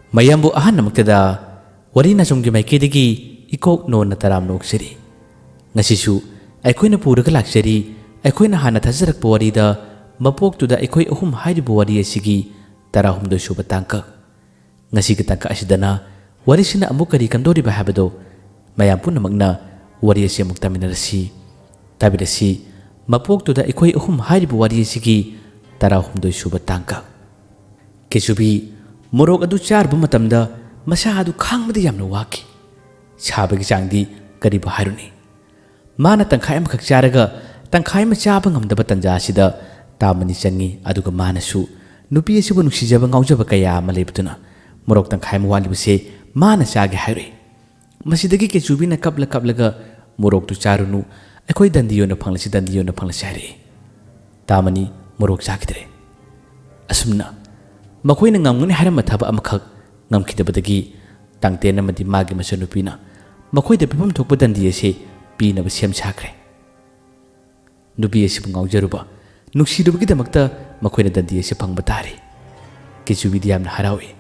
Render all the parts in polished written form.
mayambu ahan namaktada wari na sumgi maikidagi ikok nona taram noksiri ngasisu aikoina puraga laksari aikoina hana thajarak warida mapok tuda aikoi ahum hairibu wari asigi tarahumdo suba tangka ngasi ka tangka asidana wari sina amuk kari kandori ba habado mayam punamakna wari asi amuk taminarasi tabirasi mapok tuda aikoi ahum hairibu wari asigi tarahumdo suba tangka kesubi morok adu charba matamda masa adu khangmadi yamna waki sabagi changdi kari ba haruni mana tangkhai amakak charaga tangkhai ma chaba ngamdaba tanja asida tamani changi aduga manasu nupi asibu nuksijaba ngaujaba kaya ama lebtuna morok tangkhai ma walibase mana chage haire masidagi kechubi na kapla morok tu charunu akhoi dandiyo na phanglasi hare tamani morok chagidre asumna makhoi na ngamngani harama thaba amakak ngamkhidabadagi tangten amadi magi masanupina makhoi da pipam thokpa dandiye se pina ba sem chakre nubi asibu ngaujaruba nuksirubagidamagta makhoi na dandiye se phangba tare kechubi diamna harawi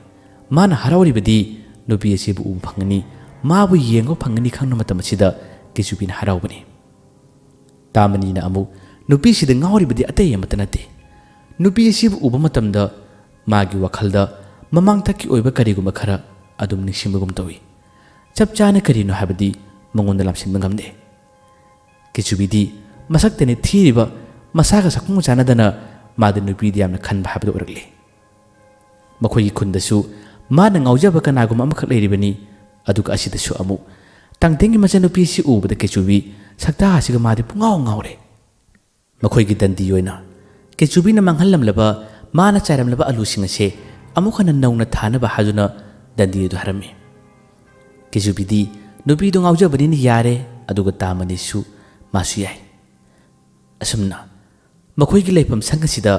mana harawri badi nubi asibu ubu phangani mabu yengo phangani khangna matam asida kechubi na harawbani tamani na amu nubi sida ngawri badi atay amata nate nubi asibu ubu matamda magi wakhalda mamang thaki oiba kariguma khara adum ningsimbagum tawi chap chana karino habadi mangonda lamsinba ngamde kichubidi masaktene thiriba masaga sakung chanadana madu nupidi yamna khanba habadu oragli makhoi khundasu mana ngaujaba kanaguma amakak leiribani aduga asidasu amu tangtengi machanupi si ubada kichubi sakta asiga madi pungau ngaure makhoi gi dandi yoina kichubi na manghallamlaba mana charamlaba alusing ase amukhana nauna thanaba hajuna dandi du harami kisubidi nubi du ngaujabani ni yare aduga tamani su masu yai asumna makhoi gi leipam sangasida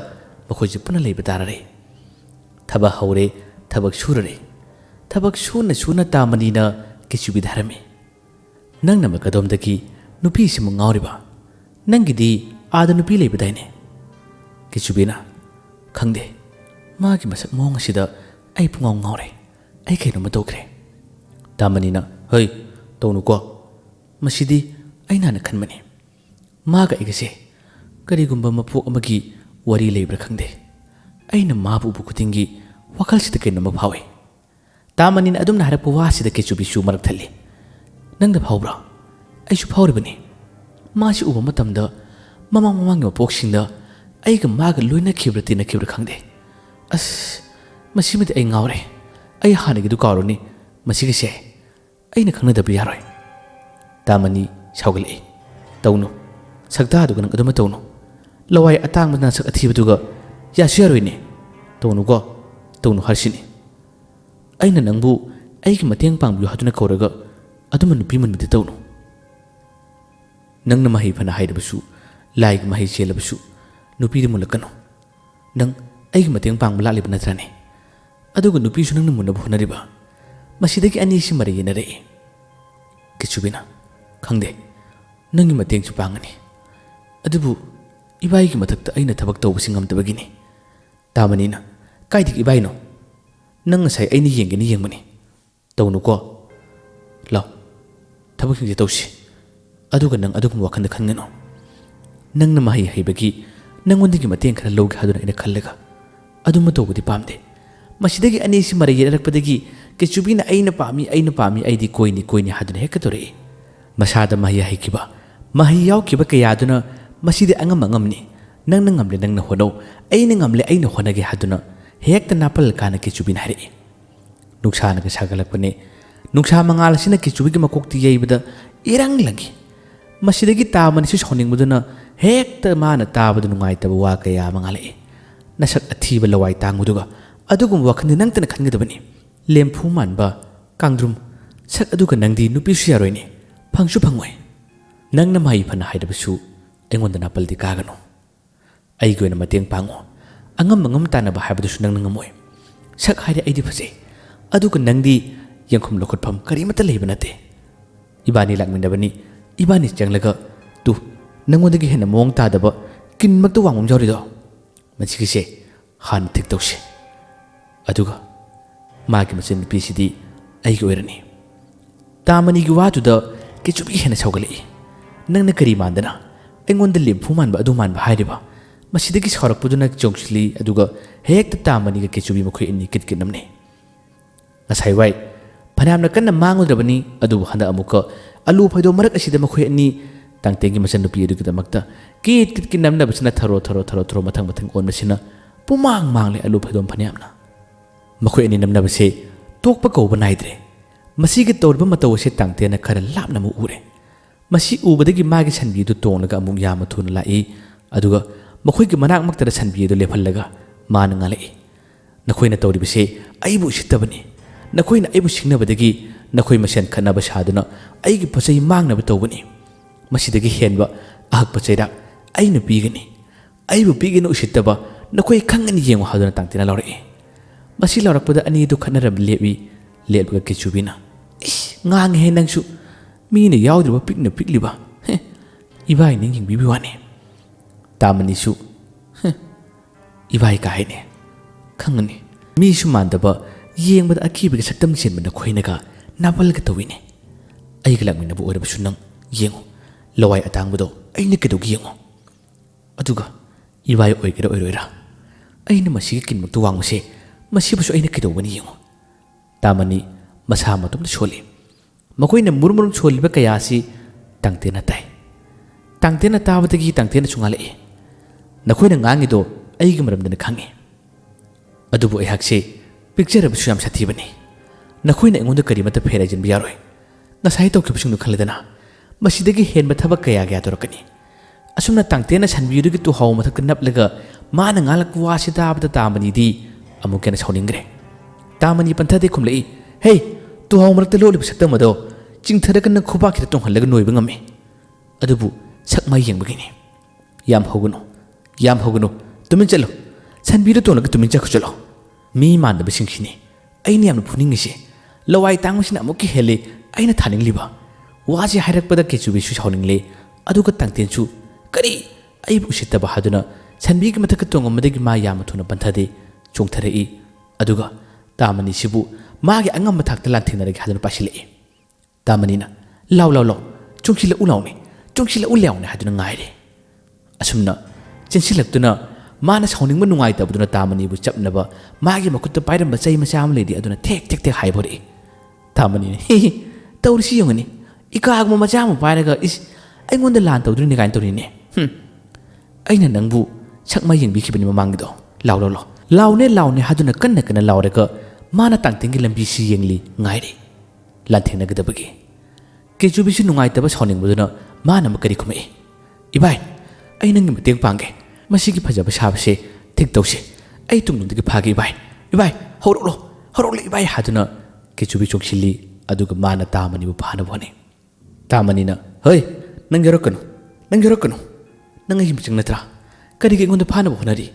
makhoi ji puna leiba tarare thaba haure thabak surare thabak suna tamani na kisubi dharami nangna makadom daki nupi simu ngauriba nangidi ada nupi leiba daine kisubina khangde magi masak mong asida ai pungau ngaure ai kaino matokre tamani na hoi tonu ko masidi aina na khanmani maga igase karigumba mapok amagi wari leibra khangde aina mabu bu kutingi wakal sida kaino maphawe tamani na adumna harapu wasida kechubi su marak thalli nangda phawbra aisu phawribani masi uba matamda mamang mapok singda aiga maga loina khibra khangde as masimidi ai ngaure ai hanagi du karoni masigi se aina khangna dabri yaroi tamani saugali tawnu sakta du nang aduma tawnu lawai atang mana sak athiba duga yasu yaroi ni tawnu go tawnu harsini aina nangbu aigi mateng pangbu haduna kauraga aduma nupi manmidi tawnu nangna mahi phana haidabasu laig mahi chelabasu nupi de mulakano nang aigi mateng pangbu lalib natrane aduga nupi su nangna munna bhunariba masidagi ani si mari yenare kichubina khangde nangi mateng su pangani adubu ibai gi mathakta aina thabak tawbasi ngamtabagini tamanina kaidik ibai no nang sai aina yengeni yengmani tawnu ko law thabak sinje tawsi aduga nang adugum wakhanda khangano nangna mahi haibagi nangondigi mateng khara lawgi haduna ina khallaga aduma tawbudi pamde masidagi ani si mari yerakpadagi kichubina aina pami aidi koini haduna hekatore masada mahi haikiba mahi yaukiba kayaduna masidi angamni nangna ngamle nangna hono aina ngamle aina honage haduna hekta napal kana kichubina hari nuksana ka sagalapane nuksa mangal sina kichubi gi makokti yeibada irang lagi masidagi tamani su soningmuduna hekta mana tabadu nungaitaba wa kaya mangale nasak athiba lawai tangmuduga adugum wakhandi nangtana khangidabani lempu manba kangdrum sak aduga nangdi nupi su yaroini phangsu phangoi nangna mai phana haidabasu engonda napaldi kagano ai goina mateng pango angam tanaba haibadu nangna ngamoi sak haide aidi phase aduga nangdi yangkhum lokhotpham karimata leiba nate ibani lakmindabani ibani changlaga tu nangondagi hena mong tadaba kinmakta wangmum jawrido masigise han thik tawse aduga ꯃꯥꯒꯤ ꯃꯆꯟꯅꯨꯄꯤꯁꯤꯗꯤ ꯑꯩꯒꯤ ꯑꯣꯏꯔꯅꯤ ꯇꯥꯃꯅꯤꯒꯤ ꯋꯥꯗꯨꯗ ꯀꯦꯆꯨꯕꯤ ꯍꯦꯟꯅ ꯁꯥꯎꯒꯠꯂꯛꯏ ꯅꯪꯅ ꯀꯔꯤ ꯃꯥꯟꯗꯅ ꯑꯩꯉꯣꯟꯗ ꯂꯦꯝꯐꯨ ꯃꯥꯟꯕ ꯑꯗꯨ ꯃꯥꯟꯕ ꯍꯥꯏꯔꯤꯕ ꯃꯁꯤꯗꯒꯤ ꯁꯥꯎꯔꯛꯄꯗꯨꯅ ꯆꯣꯡꯁꯤꯜꯂꯤ ꯑꯗꯨꯒ ꯍꯦꯛꯇ ꯇꯥꯃꯅꯤꯒ ꯀꯦꯆꯨꯕꯤ ꯃꯈꯣꯏ ꯑꯅꯤ ꯀꯤꯠꯀꯤꯠꯅꯝꯅꯩ ꯉꯁꯥꯏ ꯋꯥꯏ ꯐꯅꯌꯥꯝꯅ ꯀꯟꯅ ꯃꯥꯡꯂꯨꯗ꯭ꯔꯕꯅꯤ ꯑꯗꯨꯕꯨ ꯍꯟꯗꯛ ꯑꯃꯨꯛꯀ ꯑꯂꯨ ꯐꯩꯗꯣꯝ ꯃꯔꯛ ꯑꯁꯤꯗ ꯃꯈꯣꯏ ꯑꯅꯤ ꯇꯥꯡꯇꯦꯟꯒꯤ ꯃꯆꯟꯅꯨꯄꯤ ꯑꯗꯨꯒꯤꯗꯃꯛꯇ ꯀꯤꯠ ꯅꯝꯅꯕꯁꯤꯅ ꯊꯔꯣ ꯃꯊꯪ ꯑꯣꯟꯕꯁꯤꯅ ꯄꯨꯃꯥꯡ ꯃꯥꯡꯂꯦ ꯑꯂꯨ ꯐꯩꯗꯣꯝ ꯐꯅꯌꯥꯝꯅ ꯃꯈꯣꯏ ꯑꯅꯤ ꯅꯝꯅꯕꯁꯦ ꯇꯣꯛꯄ ꯀꯧꯕ ꯅꯥꯏꯗ꯭ꯔꯦ ꯃꯁꯤꯒꯤ ꯇꯧꯔꯤꯕ ꯃꯇꯧ ꯑꯁꯤ ꯇꯥꯡꯇꯦꯟꯅ ꯈꯔ ꯂꯥꯞꯅ ꯑꯃꯨꯛ ꯎꯔꯦ ꯃꯁꯤ ꯎꯕꯗꯒꯤ ꯃꯥꯒꯤ ꯁꯟꯕꯤꯗꯨ ꯇꯣꯡꯂꯒ ꯑꯃꯨꯛ ꯌꯥꯝꯅ ꯊꯨꯅ ꯂꯥꯛꯏ ꯑꯗꯨꯒ ꯃꯈꯣꯏꯒꯤ ꯃꯅꯥꯛꯃꯛꯇꯗ ꯁꯟꯕꯤ ꯑꯗꯨ ꯂꯦꯞꯍꯜꯂꯒ ꯃꯥꯅ ꯉꯥꯡꯂꯛꯏ ꯅꯈꯣꯏꯅ ꯇꯧꯔꯤꯕꯁꯦ ꯑꯩꯕꯨ ꯎꯁꯤꯠꯇꯕꯅꯤ ꯅꯈꯣꯏꯅ ꯑꯩꯕꯨ ꯁꯤꯡꯅꯕꯗꯒꯤ ꯅꯈꯣꯏ ꯃꯁꯦꯟ ꯈꯠꯅꯕ ꯁꯥꯗꯨꯅ ꯑꯩꯒꯤ ꯄꯣꯠꯆꯩ ꯃꯥꯡꯅꯕ ꯇꯧꯕꯅꯤ ꯃꯁꯤꯗꯒꯤ ꯍꯦꯟꯕ ꯑꯍꯛꯄ ꯆꯩꯔꯥꯛ ꯑꯩꯅ ꯄꯤꯒꯅꯤ ꯑꯩꯕꯨ ꯄꯤꯒꯅ ꯎꯁꯤꯠꯇꯕ ꯅꯈꯣꯏ ꯈꯪꯒꯅꯤ ꯌꯦꯡꯉꯨ ꯍꯥꯏꯗꯨꯅ ꯇꯥꯡꯇꯦꯟꯅ ꯂꯥꯎꯔꯛꯏ ꯃꯁꯤ ꯂꯥꯎꯔꯛꯄꯗ ꯑꯅꯤꯗꯨ ꯈꯠꯅꯔꯝ ꯂꯦꯞꯂꯒ ꯀꯦꯆꯨꯕꯤꯅ ꯏꯁ ꯉꯥꯡꯉꯦꯍꯦ ꯅꯪꯁꯨ ꯃꯤꯅ ꯌꯥꯎꯗ꯭ꯔꯤꯕ ꯄꯤꯛꯅ ꯄꯤꯛꯂꯤꯕ ꯏꯕꯥꯏ ꯅꯪ ꯌꯦꯡꯕꯤꯕ ꯋꯥꯅꯤ ꯇꯥꯃꯅꯤꯁꯨ ꯏꯕꯥꯏ ꯀꯥꯏꯅꯦ ꯈꯪꯒꯅꯤ ꯃꯤꯁꯨ ꯃꯥꯟꯗꯕ ꯌꯦꯡꯕꯗ ꯑꯀꯤꯕꯒꯤ ꯁꯛꯇꯝ ꯆꯦꯟꯕ ꯅꯈꯣꯏꯅꯒ ꯅꯥꯕꯜꯒ ꯇꯧꯏꯅꯦ ꯑꯩꯒ ꯂꯥꯛꯃꯤꯟꯅꯕ ꯑꯣꯏꯔꯕꯁꯨ ꯅꯪ ꯌꯦꯡꯉꯨ ꯂꯋꯥꯏ ꯑꯇꯥꯡꯕꯗꯣ ꯑꯩꯅ ꯀꯩꯗꯧꯒꯦ ꯌꯦꯡꯉꯨ ꯑꯗꯨꯒ ꯏꯕꯥꯏ ꯑꯣꯏꯒꯦꯔꯥ ꯑꯣꯏꯔꯣꯏꯔꯥ ꯑꯩꯅ ꯃꯁꯤꯒꯤ ꯀꯤꯟꯃꯛꯇ ꯋꯥꯡꯕꯁꯦ ꯃꯁꯤꯕꯨꯁꯨ ꯑꯩꯅ ꯀꯩꯗꯧꯒꯅꯤ ꯌꯦꯡꯉꯨ ꯇꯥꯃꯅꯤ ꯃꯁꯥ ꯃꯇꯣꯝꯇ ꯁꯣꯜꯂꯤ ꯃꯈꯣꯏꯅ ꯃꯨꯔꯨꯝ ꯁꯣꯜꯂꯤꯕ ꯀꯌꯥ ꯑꯁꯤ ꯇꯥꯡꯇꯦꯟꯅ ꯇꯥꯏ ꯇꯥꯡꯇꯦꯟꯅ ꯇꯥꯕꯗꯒꯤ ꯇꯥꯡꯇꯦꯟꯅꯁꯨ ꯉꯥꯡꯂꯛꯏ ꯅꯈꯣꯏꯅ ꯉꯥꯡꯉꯤꯗꯣ ꯑꯩꯒꯤ ꯃꯔꯝꯗꯅ ꯈꯪꯉꯤ ꯑꯗꯨꯕꯨ ꯑꯩꯍꯥꯛꯁꯦ ꯄꯤꯛꯆꯔꯕꯁꯨ ꯌꯥꯝ ꯁꯥꯊꯤꯕꯅꯤ ꯅꯈꯣꯏꯅ ꯑꯩꯉꯣꯟꯗ ꯀꯔꯤꯃꯠꯇ ꯐꯦꯔꯥꯏꯖꯤꯟꯕ ꯌꯥꯔꯣꯏ ꯉꯁꯥꯏ ꯇꯧꯈꯤꯕꯁꯤꯡꯗꯨ ꯈꯜꯂꯗꯅ ꯃꯁꯤꯗꯒꯤ ꯍꯦꯟꯕ ꯊꯕꯛ ꯀꯌꯥ ꯇꯧꯔꯛꯀꯅꯤ ꯑꯁꯨꯝꯅ ꯇꯥꯡꯇꯦꯟꯅ ꯁꯟꯕꯤꯗꯨꯒꯤ ꯇꯨꯍꯥꯎ ꯃꯊꯛꯇ ꯅꯞꯂꯒ ꯃꯥꯅ ꯉꯥꯡꯂꯛꯄ ꯋꯥꯁꯤ ꯇꯥꯕꯗ ꯇꯥꯃꯅꯤꯗꯤ ꯑꯃꯨꯛ ꯍꯦꯟꯅ ꯁꯥꯎꯅꯤꯡꯈ꯭ꯔꯦ ꯇꯥꯃꯅꯤ ꯄꯟꯊꯗꯦ ꯈꯨꯝꯂꯛꯏ ꯍꯦ ꯇꯨꯍꯥꯎ ꯃꯔꯛꯇ ꯂꯣꯠꯂꯤꯕ ꯁꯛꯇꯝ ꯑꯗꯣ ꯆꯤꯡꯊꯔꯒ ꯅꯪ ꯈꯨꯕꯥꯛꯁꯤꯗ ꯇꯣꯡꯍꯜꯂꯒ ꯅꯣꯏꯕ ꯉꯝꯃꯤ ꯑꯗꯨꯕꯨ ꯁꯛ ꯃꯥꯏ ꯌꯦꯡꯕꯒꯤꯅꯤ ꯌꯥꯝ ꯍꯧꯒꯅꯨ ꯇꯨꯃꯤꯟ ꯆꯠꯂꯣ ꯁꯟꯕꯤꯗ ꯇꯣꯡꯂꯒ ꯇꯨꯃꯤꯟ ꯆꯠꯈ꯭ꯔꯣ ꯃꯤ ꯃꯥꯟꯗꯕꯁꯤꯡꯁꯤꯅꯤ ꯑꯩꯅ ꯌꯥꯝꯅ ꯐꯨꯅꯤꯡꯉꯤꯁꯦ ꯂꯋꯥꯏ ꯇꯥꯡꯕꯁꯤꯅ ꯑꯃꯨꯛꯀ ꯍꯦꯜꯂꯤ ꯑꯩꯅ ꯊꯥꯅꯤꯡꯂꯤꯕ ꯋꯥꯁꯤ ꯍꯥꯏꯔꯛꯄꯗ ꯀꯦꯆꯨꯕꯤꯁꯨ ꯁꯥꯎꯅꯤꯡꯂꯦ ꯑꯗꯨꯒ ꯇꯥꯡꯇꯦꯟꯁꯨ ꯀꯔꯤ ꯑꯩꯕꯨ ꯎꯁꯤꯠꯇꯕ ꯍꯥꯏꯗꯨꯅ ꯁꯟꯕꯤꯒꯤ ꯃꯊꯛꯇ ꯇꯣꯡꯉꯝꯕꯗꯒꯤ ꯃꯥ ꯌꯥꯝꯅ ꯊꯨꯅ ꯄꯟꯊꯗꯦ ꯆꯣꯡꯊꯔꯛꯏ ꯑꯗꯨꯒ ꯇꯥꯃꯅꯤꯁꯤꯕꯨ ꯃꯥꯒꯤ ꯑꯉꯝꯕ ꯊꯥꯛꯇ ꯂꯥꯟꯊꯦꯡꯅꯔꯒꯦ ꯍꯥꯏꯗꯨꯅ ꯄꯥꯏꯁꯤꯜꯂꯛꯏ ꯇꯥꯃꯅꯤꯅ ꯂꯥꯎ ꯆꯣꯡꯁꯤꯜꯂꯛꯎ ꯂꯥꯎꯅꯦ ꯍꯥꯏꯗꯨꯅ ꯉꯥꯏꯔꯦ ꯑꯁꯨꯝꯅ ꯆꯦꯟꯁꯤꯜꯂꯛꯇꯨꯅ ꯃꯥꯅ ꯁꯥꯎꯅꯤꯡꯕ ꯅꯨꯡꯉꯥꯏꯇꯕꯗꯨꯅ ꯇꯥꯃꯅꯤꯕꯨ ꯆꯞꯅꯕ ꯃꯥꯒꯤ ꯃꯈꯨꯠꯇ ꯄꯥꯏꯔꯝꯕ ꯆꯩ ꯃꯆꯥ ꯑꯃ ꯂꯩꯔꯤ ꯑꯗꯨꯅ ꯊꯦꯛ ꯍꯥꯏꯕꯣꯔꯛꯏ ꯇꯥꯃꯅꯤꯅ ꯇꯧꯔꯤꯁꯤ ꯌꯦꯡꯉꯨꯅꯤ ꯏꯀꯥꯒꯨꯝꯕ ꯃꯆꯥ ꯑꯃ ꯄꯥꯏꯔꯒ ꯑꯩꯉꯣꯟꯗ ꯂꯥꯟ ꯇꯧꯗꯣꯏꯅꯤ ꯀꯥꯏꯅ ꯇꯧꯔꯤꯅꯦ ꯑꯩꯅ ꯅꯪꯕꯨ ꯁꯛꯃꯥꯏ ꯌꯦꯡꯕꯤꯈꯤꯕꯅꯤ ꯃꯃꯥꯡꯒꯤꯗꯣ ꯂꯥꯎꯅꯦ ꯍꯥꯏꯗꯨꯅ ꯀꯟꯅ ꯂꯥꯎꯔꯒ ꯃꯥꯅ ꯇꯥꯡꯇꯦꯟꯒꯤ ꯂꯝꯕꯤꯁꯤ ꯌꯦꯡꯂꯤ ꯉꯥꯏꯔꯤ ꯂꯥꯟꯊꯦꯡꯅꯒꯗꯕꯒꯤ ꯀꯦꯆꯨꯕꯤꯁꯨ ꯅꯨꯡꯉꯥꯏꯇꯕ ꯁꯥꯎꯅꯤꯡꯕꯗꯨꯅ ꯃꯥꯅ ꯑꯃꯨꯛ ꯀꯔꯤ ꯈꯨꯝꯃꯛꯏ ꯏꯕꯥꯏ ꯑꯩ ꯅꯪꯒꯤ ꯃꯇꯦꯡ ꯄꯥꯡꯒꯦ ꯃꯁꯤꯒꯤ ꯐꯖꯕ ꯁꯥꯕꯁꯦ ꯊꯤꯛ ꯇꯧꯁꯤ ꯑꯩ ꯇꯨꯡꯂꯣꯝꯗꯒꯤ ꯐꯥꯒꯦ ꯏꯕꯥꯏ ꯍꯧꯔꯛꯂꯣ ꯏꯕꯥꯏ ꯍꯥꯏꯗꯨꯅ ꯀꯦꯆꯨꯕꯤ ꯆꯣꯡꯁꯤꯜꯂꯤ ꯑꯗꯨꯒ ꯃꯥꯅ ꯇꯥꯃꯅꯤꯕꯨ ꯐꯥꯅꯕ ꯍꯣꯠꯅꯩ ꯇꯥꯃꯅꯤꯅ ꯍꯣꯏ ꯅꯪ ꯌꯧꯔꯛꯀꯅꯨ ꯅꯪ ꯑꯩꯒꯤ ꯃꯤꯆꯪ ꯅꯠꯇ꯭ꯔꯥ ꯀꯔꯤꯒꯤ ꯑꯩꯉꯣꯟꯗ ꯐꯥꯅꯕ ꯍꯣꯠꯅꯔꯤ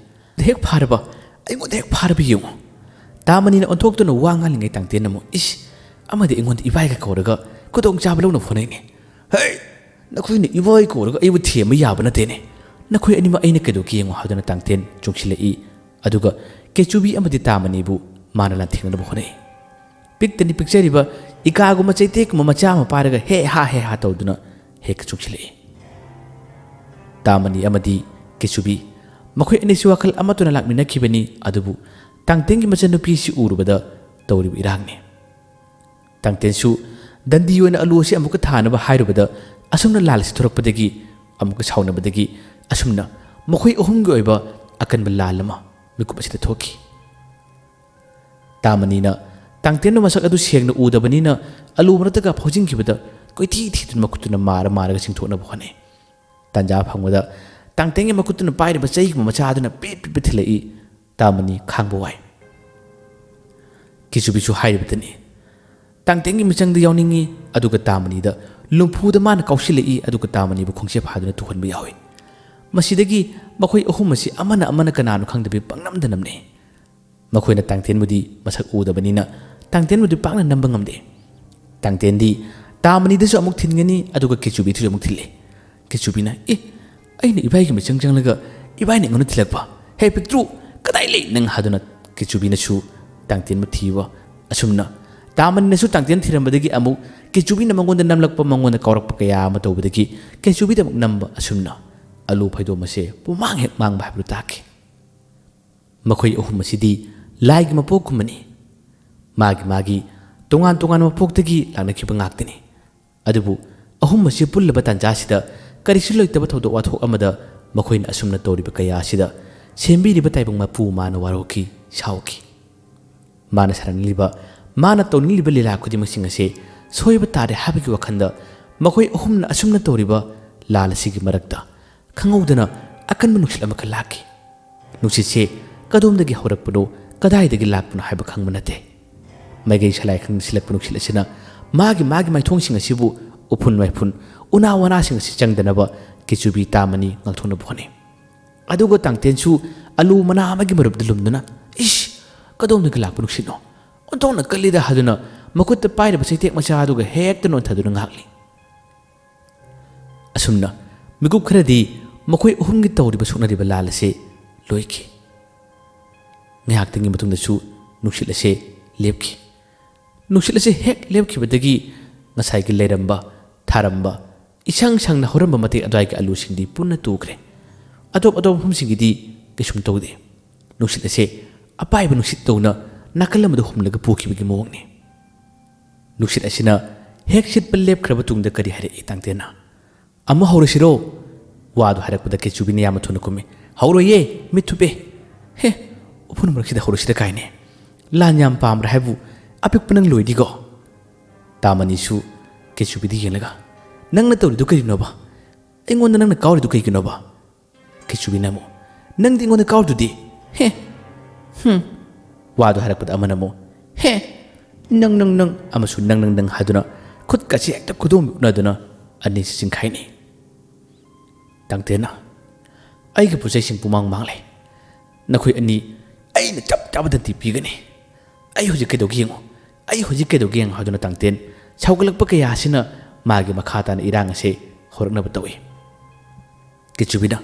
ꯑꯩꯉꯣꯟꯗ ꯍꯦꯛ ꯐꯥꯔꯕ ꯌꯦꯡꯉꯨ ꯇꯥꯃꯅꯤꯅ ꯑꯣꯟꯊꯣꯛꯇꯨꯅ ꯋꯥ ꯉꯥꯡꯂꯤꯉꯩ ꯇꯥꯡꯇꯦꯟꯅ ꯑꯃꯨꯛ ꯑꯃꯗꯤ ꯑꯩꯉꯣꯟꯗ ꯏꯕꯥꯏꯒ ꯀꯧꯔꯒ ꯈꯨꯗꯣꯡꯆꯥꯕ ꯂꯧꯅꯕ ꯍꯣꯠꯅꯩꯅꯦ ꯅꯈꯣꯏꯅ ꯏꯕꯥꯏ ꯀꯧꯔꯒ ꯑꯩꯕꯨ ꯊꯦꯝꯕ ꯌꯥꯕ ꯅꯠꯇꯦꯅꯦ ꯅꯈꯣꯏ ꯑꯅꯤꯃꯛ ꯑꯩꯅ ꯀꯩꯗꯧꯒꯦ ꯌꯦꯡꯉꯨ ꯍꯥꯏꯗꯨꯅ ꯇꯥꯡꯇꯦꯟ ꯆꯣꯡꯁꯤꯜꯂꯛꯏ ꯑꯗꯨꯒ ꯀꯦꯆꯨꯕꯤ ꯑꯃꯗꯤ ꯇꯥꯃꯅꯤꯕꯨ ꯃꯥꯅ ꯂꯥꯟꯊꯦꯡꯅꯅꯕ ꯍꯣꯠꯅꯩ ꯄꯤꯛꯇꯅꯤ ꯄꯤꯛꯆꯔꯤꯕ ꯏꯀꯥꯒꯨꯝꯕ ꯆꯩꯇꯦꯛꯀꯨꯝꯕ ꯃꯆꯥ ꯑꯃ ꯄꯥꯏꯔꯒ ꯍꯦ ꯍꯥ ꯇꯧꯗꯨꯅ ꯍꯦꯛ ꯆꯣꯡꯁꯤꯜꯂꯛꯏ ꯇꯥꯃꯅꯤ ꯑꯃꯗꯤ ꯀꯦꯆꯨꯕꯤ ꯃꯈꯣꯏ ꯑꯅꯤꯁꯤ ꯋꯥꯈꯜ ꯑꯃꯠꯇꯅ ꯂꯥꯛꯃꯤꯟꯅꯈꯤꯕꯅꯤ ꯑꯗꯨꯕꯨ ꯇꯥꯡꯇꯦꯟꯒꯤ ꯃꯆꯟꯅꯨꯄꯤꯁꯤ ꯎꯔꯨꯕꯗ ꯇꯧꯔꯤꯕ ꯏꯔꯥꯡꯅꯤ ꯇꯥꯡꯇꯦꯟꯁꯨ ꯗꯟꯗꯤ ꯑꯣꯏꯅ ꯑꯂꯨ ꯑꯁꯤ ꯑꯃꯨꯛꯀ ꯊꯥꯅꯕ ꯍꯥꯏꯔꯨꯕꯗ ꯑꯁꯨꯝꯅ ꯂꯥꯜ ꯑꯁꯤ ꯊꯣꯔꯛꯄꯗꯒꯤ ꯑꯃꯨꯛꯀ ꯁꯥꯎꯅꯕꯗꯒꯤ ꯑꯁꯨꯝꯅ ꯃꯈꯣꯏ ꯑꯍꯨꯝꯒꯤ ꯑꯣꯏꯕ ꯑꯀꯟꯕ ꯂꯥꯜ ꯑꯃ ꯃꯤꯀꯨꯞ ꯑꯁꯤꯗ ꯊꯣꯛꯈꯤ ꯇꯥꯃꯅꯤꯅ ꯇꯥꯡꯇꯦꯟꯅ ꯃꯁꯛ ꯑꯗꯨ ꯁꯦꯡꯅ ꯎꯗꯕꯅꯤꯅ ꯑꯂꯨ ꯃꯔꯛꯇꯒ ꯐꯥꯎꯖꯤꯟꯈꯤꯕꯗ ꯊꯤꯗꯨꯅ ꯃꯈꯨꯠꯇꯨꯅ ꯃꯥꯔꯒ ꯆꯤꯡꯊꯣꯛꯅꯕ ꯍꯣꯠꯅꯩ ꯇꯥꯟꯖꯥ ꯐꯪꯕꯗ ꯇꯥꯡꯇꯦꯟꯒꯤ ꯃꯈꯨꯠꯇꯨꯅ ꯄꯥꯏꯔꯤꯕ ꯆꯩꯒꯨꯝꯕ ꯃꯆꯥꯗꯨꯅ ꯄꯤꯠ ꯊꯤꯜꯂꯛꯏ ꯇꯥꯃꯅꯤ ꯈꯥꯡꯕ ꯋꯥꯏ ꯀꯦꯆꯨꯕꯤꯁꯨ ꯍꯥꯏꯔꯤꯕꯗꯅꯤ ꯇꯥꯡꯇꯦꯟꯒꯤ ꯃꯤꯆꯪꯗ ꯌꯥꯎꯅꯤꯡꯉꯤ ꯑꯗꯨꯒ ꯇꯥꯃꯅꯤꯗ ꯂꯨꯝꯐꯨꯗ ꯃꯥꯅ ꯀꯥꯎꯁꯤꯜꯂꯛꯏ ꯑꯗꯨꯒ ꯇꯥꯃꯅꯤꯕꯨ ꯈꯣꯡꯆꯦꯞ ꯍꯥꯗꯨꯅ ꯇꯨꯍꯟꯕ ꯌꯥꯎꯏ ꯃꯁꯤꯗꯒꯤ ꯃꯈꯣꯏ ꯑꯍꯨꯝ ꯑꯁꯤ ꯑꯃꯅ ꯀꯅꯥꯅꯣ ꯈꯪꯗꯕꯤ ꯄꯪꯅꯝꯗ ꯅꯝꯅꯩ ꯃꯈꯣꯏꯅ ꯇꯥꯡꯇꯦꯟꯕꯨꯗꯤ ꯃꯁꯛ ꯎꯗꯕꯅꯤꯅ ꯇꯥꯡꯇꯦꯟꯕꯨꯗꯤ ꯄꯥꯛꯅ ꯅꯝꯕ ꯉꯝꯗꯦ ꯇꯥꯡꯇꯦꯟꯗꯤ ꯇꯥꯃꯅꯤꯗꯁꯨ ꯑꯃꯨꯛ ꯊꯤꯟꯒꯅꯤ ꯑꯗꯨꯒ ꯀꯦꯆꯨꯕꯤꯗꯁꯨ ꯑꯃꯨꯛ ꯊꯤꯜꯂꯤ ꯀꯦꯆꯨꯕꯤꯅ ꯑꯩꯅ ꯏꯕꯥꯏꯒꯤ ꯃꯤꯆꯪ ꯆꯪꯂꯒ ꯏꯕꯥꯏꯅ ꯑꯩꯉꯣꯟꯗ ꯊꯤꯜꯂꯛꯄ ꯍꯦ ꯄꯤꯛꯇ꯭ꯔꯨ ꯀꯗꯥꯏ ꯂꯩ ꯅꯪ ꯍꯥꯗꯨꯅ ꯀꯦꯆꯨꯕꯤꯅꯁꯨ ꯇꯥꯡꯇꯦꯟꯕꯨ ꯊꯤꯕ Asumna Tamaninasu Tangtian Thirambadagi Amu Kichubi Namangon the Namlak Pamangon the Korak Pakaya Matobadaki Kichubi the number Asumna Alu Paido Mase Pumang Hek Mang Babrutaki Makoi Ohumasidi Lag Mapokumani Magi Tungan Mapokagi Lanakipangakini Adabu Ahumasi Pullabatan Jasida Karisula Tabato Wato Amada Makoin Asumna Tori Bakaya Sida Sembi di Batayang Mapu Mana Waroki Shauki Mana Saran Liba Mana Toni Liba Lila Kudimasingase Soy Batade Happy Wakanda Makoi Ohumna Asumna Toriba Lala Sigi Marakta Kangodana Akan Manushamakalaki Nushise Kadum the Gihorapudo Kadai the Gilapun Habakang Manate Magay Shalakan Silapunushilashina Magi my tongsing a Sibu Upun my pun Una wanasing Sichang Danaba Kichubi Tamani Naltuna Boni Adugo Tangtensu Alu Mana Magimarab the Lumduna Ish Kadom the Galapunushino Ontona Kalida Haduna Makut the Pide of State Machaduga Hector non Tadunangli Asumna Migu Kredi Makoi Hungi Tori Basuna de Balalase Loiki Nacting in between the shoe Nushilase Lepki Nushilase Hek Lepki Badagi Nasaki Ledamba Taramba Isang Sang Horamba Mate Adai Alusin di Puna Tukre Adop Humsingidi Kishum Tode Nushilase A pipe Nushitona Nakalam the home like a pookie Bigimoni Nushilashina Hek shit Pelep Krabatung the Kadi Tangtena Amma Horishiro Wadu had with the Kichubini Amatunakumi Horo ye, me to be He Upunaki the Horishida Kaine Lanyam Pam Rahavu Apipanang Luidigo Tamanishu Kichubidi Yelaga Nangnato Dukinova Ingon the Nanga Kaur Dukinova Kichubinamo Nanging on the Kaur today He Wadu had with Amanamo He Nung Amasu Nang Haduna could catch the Kudum Naduna and this in Kaine Tangtena I get possession Pumang Male Nakui any I in the top the Pigani I was a kid of Gingo I was a kid of Ging Haduna Tangten Chaugalak Pakayasina Magi Makatan Irang say Hornabatawi Kitchubina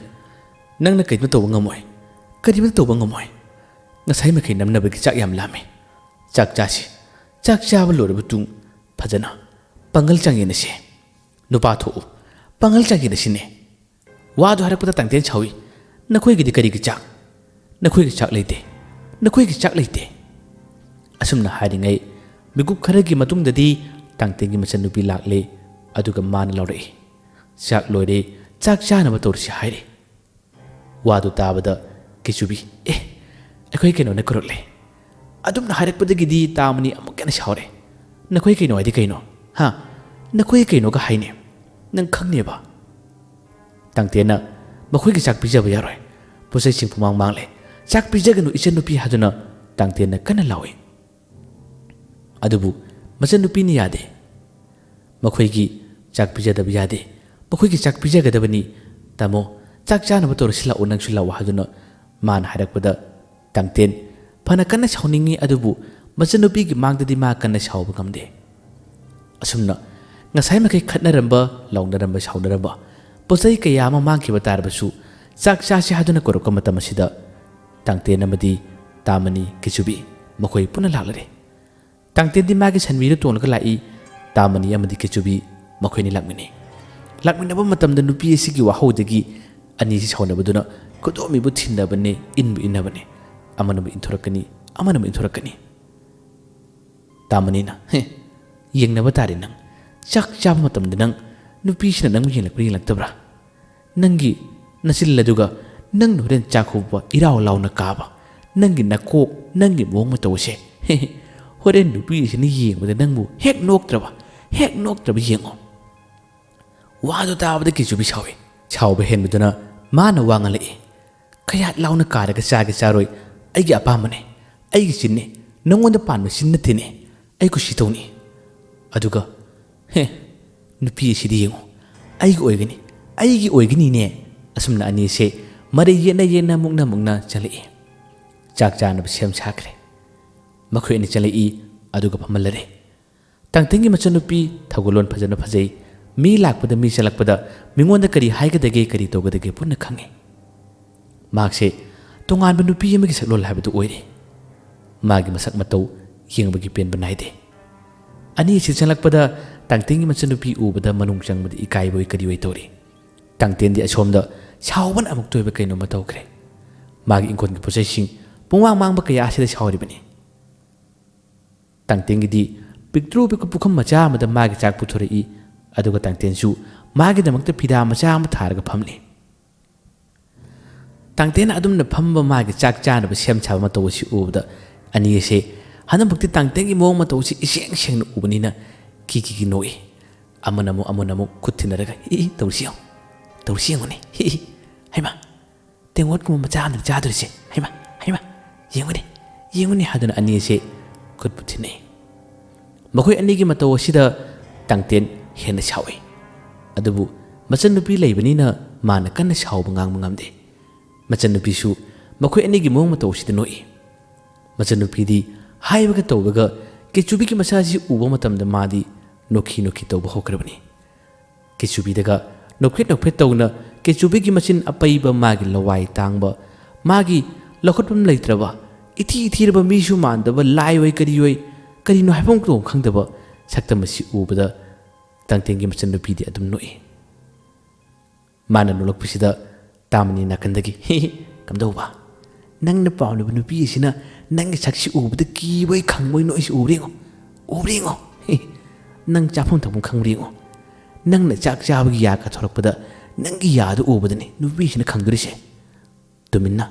Nang the Kitato Ngamoy Kadimato Bangamoy Nasai Makinam Nabaki Yam Lame Chak Jashi Chak Shavalor Butung Pajana Pangal Changinese Nupato Pangal Changinese Wadu Harapata Tangten Chawi Nakwigi the Kariki Nakwigi Chak Late Nakwigi Chak Late Asumna hiding a Bigu Karaki Matung the D Tangting Masanupi Lakle Aduga Man Lore Chak Lore Chak Shana Matorsi Hide Wadu Tabada Kichubi A quick on the correctly Adum Harapata Gidi Tamani Amokan Shore Nakwiki no Idicano Ha Nakwiki no Gahaine Nankangeba Tangtena Makwiki Chak Pija Yare Possessing Pumang Mangle Chak Pijagan Ichanupi Haduna Tangtena Kanalawi Adubu Masanupi Niade Makwiki Chak Pija the Biade Makwiki Chak Pija Gadabani Tamo Chak Chan of Torsila Unaksula Haduna Man Hadapada Tangten Panakana Shauningi Adubu Masanupi Mang the Dimakana Shau Bakamde Asumna Nasaimaki Katnaramba Long the number Shaudaramba Posai Kayama Manki Batarbasu Chak Shashi Haduna Korokamata Masida Tangte Namadi Tamani Kichubi Makoi Punalalare Tangte di Magis and Mira Tonakalai Tamani Amadi Kichubi Makoni Lakmini Lakminaba Matam the Nupi Sigi Wahodegi Anisi Honabaduna Kodomi Butinda Bane in Inabane Amanam Intorakani Tamanina Yang Navatarinang Chak Chamatam the Nang Nupish and Nangi like Tabra Nangi Nasil Laduga Nang Nuren Chakuba Irao Launa Kaba Nangi Nako Nangi Momatoshe What end to be in a year with a Nangu Heck Noktraba Heck Noktraba Yango Wadu Tab the Kichubi Shawi Chow Behen Mudana Mana Wangali Kayat Launa Karaka Sagi Saroi I get Pamane I Sine no one the pan was in the tinny I could she Tony Aduga He Nupi Sidio I go agony I get agony near Asumna Ani say Mari Yena Mugna Chali Chak Jan of Shem Chakre Makwini Chali Aduga Pamalare Tangtingi Machanupi Tagulon Pazana Pazay Me lack with the Mishalakpada Mingon the Kari Hike the Gay Kari Toga the Gapuna Kangi Mark say Tongan Benupi Makis Lol Habit Oide Magi Masak Mato ꯌꯦꯡꯕꯒꯤ ꯄꯦꯟꯕ ꯅꯥꯏꯗꯦ ꯑꯅꯤ ꯑꯁꯤ ꯆꯪꯂꯛꯄꯗ ꯇꯥꯡꯇꯦꯟꯒꯤ ꯃꯆꯟꯅꯨꯄꯤ ꯎꯕꯗ ꯃꯅꯨꯡ ꯆꯪꯕꯗ ꯏꯀꯥꯏꯕꯣꯏ ꯀꯔꯤꯑꯣꯏ ꯇꯧꯔꯤ ꯇꯥꯡꯇꯦꯟꯗꯤ ꯑꯁꯣꯝꯗ ꯁꯥꯎꯕꯅ ꯑꯃꯨꯛ ꯇꯣꯏꯕ ꯀꯩꯅꯣꯝꯃ ꯇꯧꯈ꯭ꯔꯦ ꯃꯥꯒꯤ ꯏꯪꯈꯣꯜꯒꯤ ꯄꯣꯠꯆꯩꯁꯤꯡ ꯄꯨꯡꯃꯥꯡ ꯃꯥꯡꯕ ꯀꯌꯥ ꯑꯁꯤꯗ ꯁꯥꯎꯔꯤꯕꯅꯤ ꯇꯥꯡꯇꯦꯟꯒꯤꯗꯤ ꯄꯤꯛꯇ꯭ꯔꯨ ꯄꯤꯛꯄ ꯄꯨꯈꯝ ꯃꯆꯥ ꯑꯃꯗ ꯃꯥꯒꯤ ꯆꯥꯛ ꯄꯨꯊꯣꯔꯛꯏ ꯑꯗꯨꯒ ꯇꯥꯡꯇꯦꯟꯁꯨ ꯃꯥꯒꯤꯗꯃꯛꯇ ꯐꯤꯗꯥ ꯃꯆꯥ ꯑꯃ ꯊꯥꯔꯒ ꯐꯝꯂꯤ ꯇꯥꯡꯇꯦꯟꯅ ꯑꯗꯨꯝꯅ ꯐꯝꯕ ꯃꯥꯒꯤ ꯆꯥꯛ ꯆꯥꯅꯕ ꯁꯦꯝ ꯁꯥꯕ ꯃꯇꯧ ꯑꯁꯤ ꯎꯕꯗ ꯑꯅꯤ ꯑꯁꯦ ꯍꯟꯗꯛꯃꯛꯇꯤ ꯇꯥꯡꯇꯦꯟꯒꯤ ꯃꯑꯣꯡ ꯃꯇꯧ ꯑꯁꯤ ꯏꯁꯦꯡ ꯁꯦꯡꯅ ꯎꯕꯅꯤꯅ ꯀꯤ ꯅꯣꯛꯏ ꯑꯃꯅ ꯑꯃꯨꯛ ꯈꯨꯠ ꯊꯤꯟꯅꯔꯒ ꯇꯧꯔꯤꯁꯤ ꯌꯦꯡꯉꯨ ꯇꯧꯔꯤꯁꯤ ꯌꯦꯡꯉꯨꯅꯦ ꯍꯩꯃꯥ ꯇꯦꯡꯋꯣꯠꯀꯨꯝꯕ ꯃꯆꯥ ꯑꯃꯗ ꯆꯥꯗꯣꯔꯤꯁꯦ ꯍꯩꯃꯥ ꯌꯦꯡꯉꯨꯅꯦ ꯍꯥꯏꯗꯨꯅ ꯑꯅꯤ ꯑꯁꯦ ꯈꯨꯠꯄꯨ ꯊꯤꯟꯅꯩ ꯃꯈꯣꯏ ꯑꯅꯤꯒꯤ ꯃꯇꯧ ꯑꯁꯤꯗ ꯇꯥꯡꯇꯦꯟ ꯍꯦꯟꯅ ꯁꯥꯎꯏ ꯑꯗꯨꯕꯨ ꯃꯆꯟꯅꯨꯄꯤ ꯂꯩꯕꯅꯤꯅ ꯃꯥꯅ ꯀꯟꯅ ꯁꯥꯎꯕ ꯉꯥꯡꯕ ꯉꯝꯗꯦ ꯃꯆꯟꯅꯨꯄꯤꯁꯨ ꯃꯈꯣꯏ ꯑꯅꯤꯒꯤ ꯃꯑꯣꯡ ꯃꯇꯧ ꯑꯁꯤꯗ ꯅꯣꯛꯏ ꯃꯆꯟꯅꯨꯄꯤꯗꯤ ꯍꯥꯏꯕꯒ ꯇꯧꯕꯒ ꯀꯦꯆꯨꯕꯤꯒꯤ ꯃꯆꯥꯁꯤ ꯎꯕ ꯃꯇꯝꯗ ꯃꯥꯗꯤ ꯅꯣꯛꯈꯤ ꯇꯧꯕ ꯍꯧꯈ꯭ꯔꯕꯅꯤ ꯀꯦꯆꯨꯕꯤꯗꯒ ꯅꯣꯛꯐꯦꯠ ꯇꯧꯅ ꯀꯦꯆꯨꯕꯤꯒꯤ ꯃꯆꯤꯟ ꯑꯄꯩꯕ ꯃꯥꯒꯤ ꯂꯋꯥꯏ ꯇꯥꯡꯕ ꯃꯥꯒꯤ ꯂꯧꯈꯠꯐꯝ ꯂꯩꯇ꯭ꯔꯕ ꯏꯊꯤꯔꯕ ꯃꯤꯁꯨ ꯃꯥꯟꯗꯕ ꯂꯥꯏꯑꯣꯏ ꯀꯔꯤꯅꯣ ꯍꯥꯏꯐꯝ ꯈꯪꯗꯕ ꯁꯛꯇꯝ ꯑꯁꯤ ꯎꯕꯗ ꯇꯥꯡꯇꯦꯟꯒꯤ ꯃꯆꯟꯅꯨꯄꯤꯗꯤ ꯑꯗꯨꯝ ꯅꯣꯛꯏ ꯃꯥꯅ ꯅꯣꯛꯂꯛꯄꯁꯤꯗ ꯇꯥꯃꯅꯤ ꯅꯥꯀꯟꯗꯒꯤ ꯀꯝꯗꯧꯕ ꯅꯪꯅ ꯄꯥꯝꯂꯤꯕ ꯅꯨꯄꯤ ꯑꯁꯤꯅ ꯅꯪꯒꯤ ꯁꯛꯁꯤ ꯎꯕꯗ ꯀꯤꯕꯣꯏ ꯈꯪꯕꯣꯏ ꯅꯣꯛꯏꯁꯤ ꯎꯕ꯭ꯔ ꯌꯦꯡꯉꯣ ꯅꯪ ꯆꯥꯐꯝ ꯊꯛꯐꯝ ꯈꯪꯕ꯭ꯔ ꯌꯦꯡꯉꯣ ꯅꯪꯅ ꯆꯥꯛ ꯆꯥꯕꯒꯤ ꯌꯥ ꯀꯥꯊꯣꯔꯛꯄꯗ ꯅꯪꯒꯤ ꯌꯥꯗꯨ ꯎꯕꯗꯅꯤ ꯅꯨꯄꯤꯁꯤꯅ ꯈꯪꯗꯣꯔꯤꯁꯦ ꯇꯨꯃꯤꯟꯅ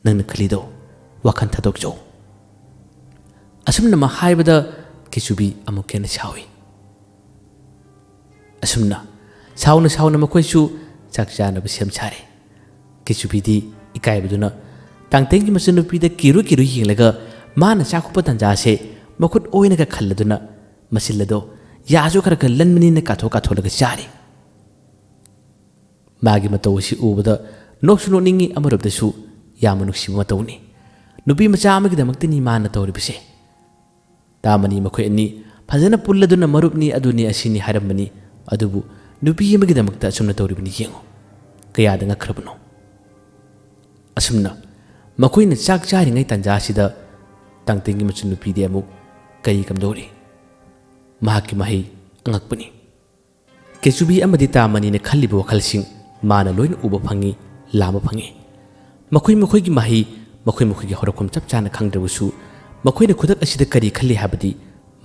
ꯅꯪꯅ ꯈꯜꯂꯤꯗꯣ ꯋꯥꯈꯜ ꯊꯥꯗꯣꯛꯆꯧ ꯑꯁꯨꯝꯅ ꯍꯥꯏꯕꯗ ꯀꯦꯆꯨꯕꯤ ꯑꯃꯨꯛ ꯍꯦꯟꯅ ꯁꯥꯎꯏ ꯑꯁꯨꯝꯅ ꯁꯥꯎꯅ ꯃꯈꯣꯏꯁꯨ ꯆꯥꯛ ꯆꯥꯅꯕ ꯁꯦꯝ ꯁꯥꯔꯦ ꯀꯦꯆꯨꯕꯤꯗꯤ ꯏꯀꯥꯏꯕꯗꯨꯅ ꯇꯥꯡꯇꯦꯟꯒꯤ ꯃꯆꯟꯅꯨꯄꯤꯗ ꯀꯤꯔꯨ ꯌꯦꯡꯂꯒ ꯃꯥꯅ ꯆꯥꯛꯈꯨꯞꯄ ꯇꯟꯖꯥꯁꯦ ꯃꯈꯨꯠ ꯑꯣꯏꯅꯒ ꯈꯜꯂꯗꯨꯅ ꯃꯁꯤꯜ ꯑꯗꯣ ꯌꯥꯁꯨ ꯈꯔ ꯂꯟꯕꯅꯤꯅ ꯀꯥꯊꯣꯛꯂꯒ ꯆꯥꯔꯤ ꯃꯥꯒꯤ ꯃꯇꯧ ꯑꯁꯤ ꯎꯕꯗ ꯅꯣꯛꯁꯨ ꯅꯣꯛꯅꯤꯡꯉꯤ ꯑꯃꯔꯣꯝꯗꯁꯨ ꯌꯥꯝꯅ ꯅꯨꯡꯁꯤꯕ ꯃꯇꯧꯅꯤ ꯅꯨꯄꯤ ꯃꯆꯥ ꯑꯃꯒꯤꯗꯃꯛꯇꯅꯤ ꯃꯥꯅ ꯇꯧꯔꯤꯕꯁꯦ ꯇꯥꯃꯅꯤ ꯃꯈꯣꯏ ꯑꯅꯤ ꯐꯖꯅ ꯄꯨꯜꯂꯗꯨꯅ ꯃꯔꯨꯞꯅꯤ ꯑꯗꯨꯅꯤ ꯑꯁꯤꯅꯤ ꯍꯥꯏꯔꯝꯕꯅꯤ ꯑꯗꯨꯕꯨ ꯅꯨꯄꯤ ꯑꯃꯒꯤꯗꯃꯛꯇ ꯑꯁꯨꯝꯅ ꯇꯧꯔꯤꯕꯅꯤ ꯌꯦꯡꯉꯨ ꯀꯌꯥꯗ ꯉꯛꯈ꯭ꯔꯕꯅꯣ ꯑꯁꯨꯝꯅ ꯃꯈꯣꯏꯅ ꯆꯥꯛ ꯆꯥꯔꯤꯉꯩ ꯇꯟꯖꯥꯁꯤꯗ ꯇꯥꯡꯇꯦꯟꯒꯤ ꯃꯆꯟꯅꯨꯄꯤꯗꯤ ꯑꯃꯨꯛ ꯀꯔꯤ ꯀꯝꯗꯧꯔꯤ ꯃꯍꯥꯛꯀꯤ ꯃꯍꯩ ꯑꯉꯛꯄꯅꯤ ꯀꯦꯆꯨꯕꯤ ꯑꯃꯗꯤ ꯇꯥꯃꯅꯤꯅ ꯈꯜꯂꯤꯕ ꯋꯥꯈꯜꯁꯤꯡ ꯃꯥꯅ ꯂꯣꯏꯅ ꯎꯕ ꯐꯪꯏ ꯂꯥꯝꯕ ꯐꯪꯏ ꯃꯈꯣꯏꯒꯤ ꯃꯍꯩ ꯃꯈꯣꯏꯒꯤ ꯍꯧꯔꯛꯐꯝ ꯆꯞ ꯆꯥꯅ ꯈꯪꯗ꯭ꯔꯕꯁꯨ ꯃꯈꯣꯏꯅ ꯈꯨꯗꯛ ꯑꯁꯤꯗ ꯀꯔꯤ ꯈꯜꯂꯤ ꯍꯥꯏꯕꯗꯤ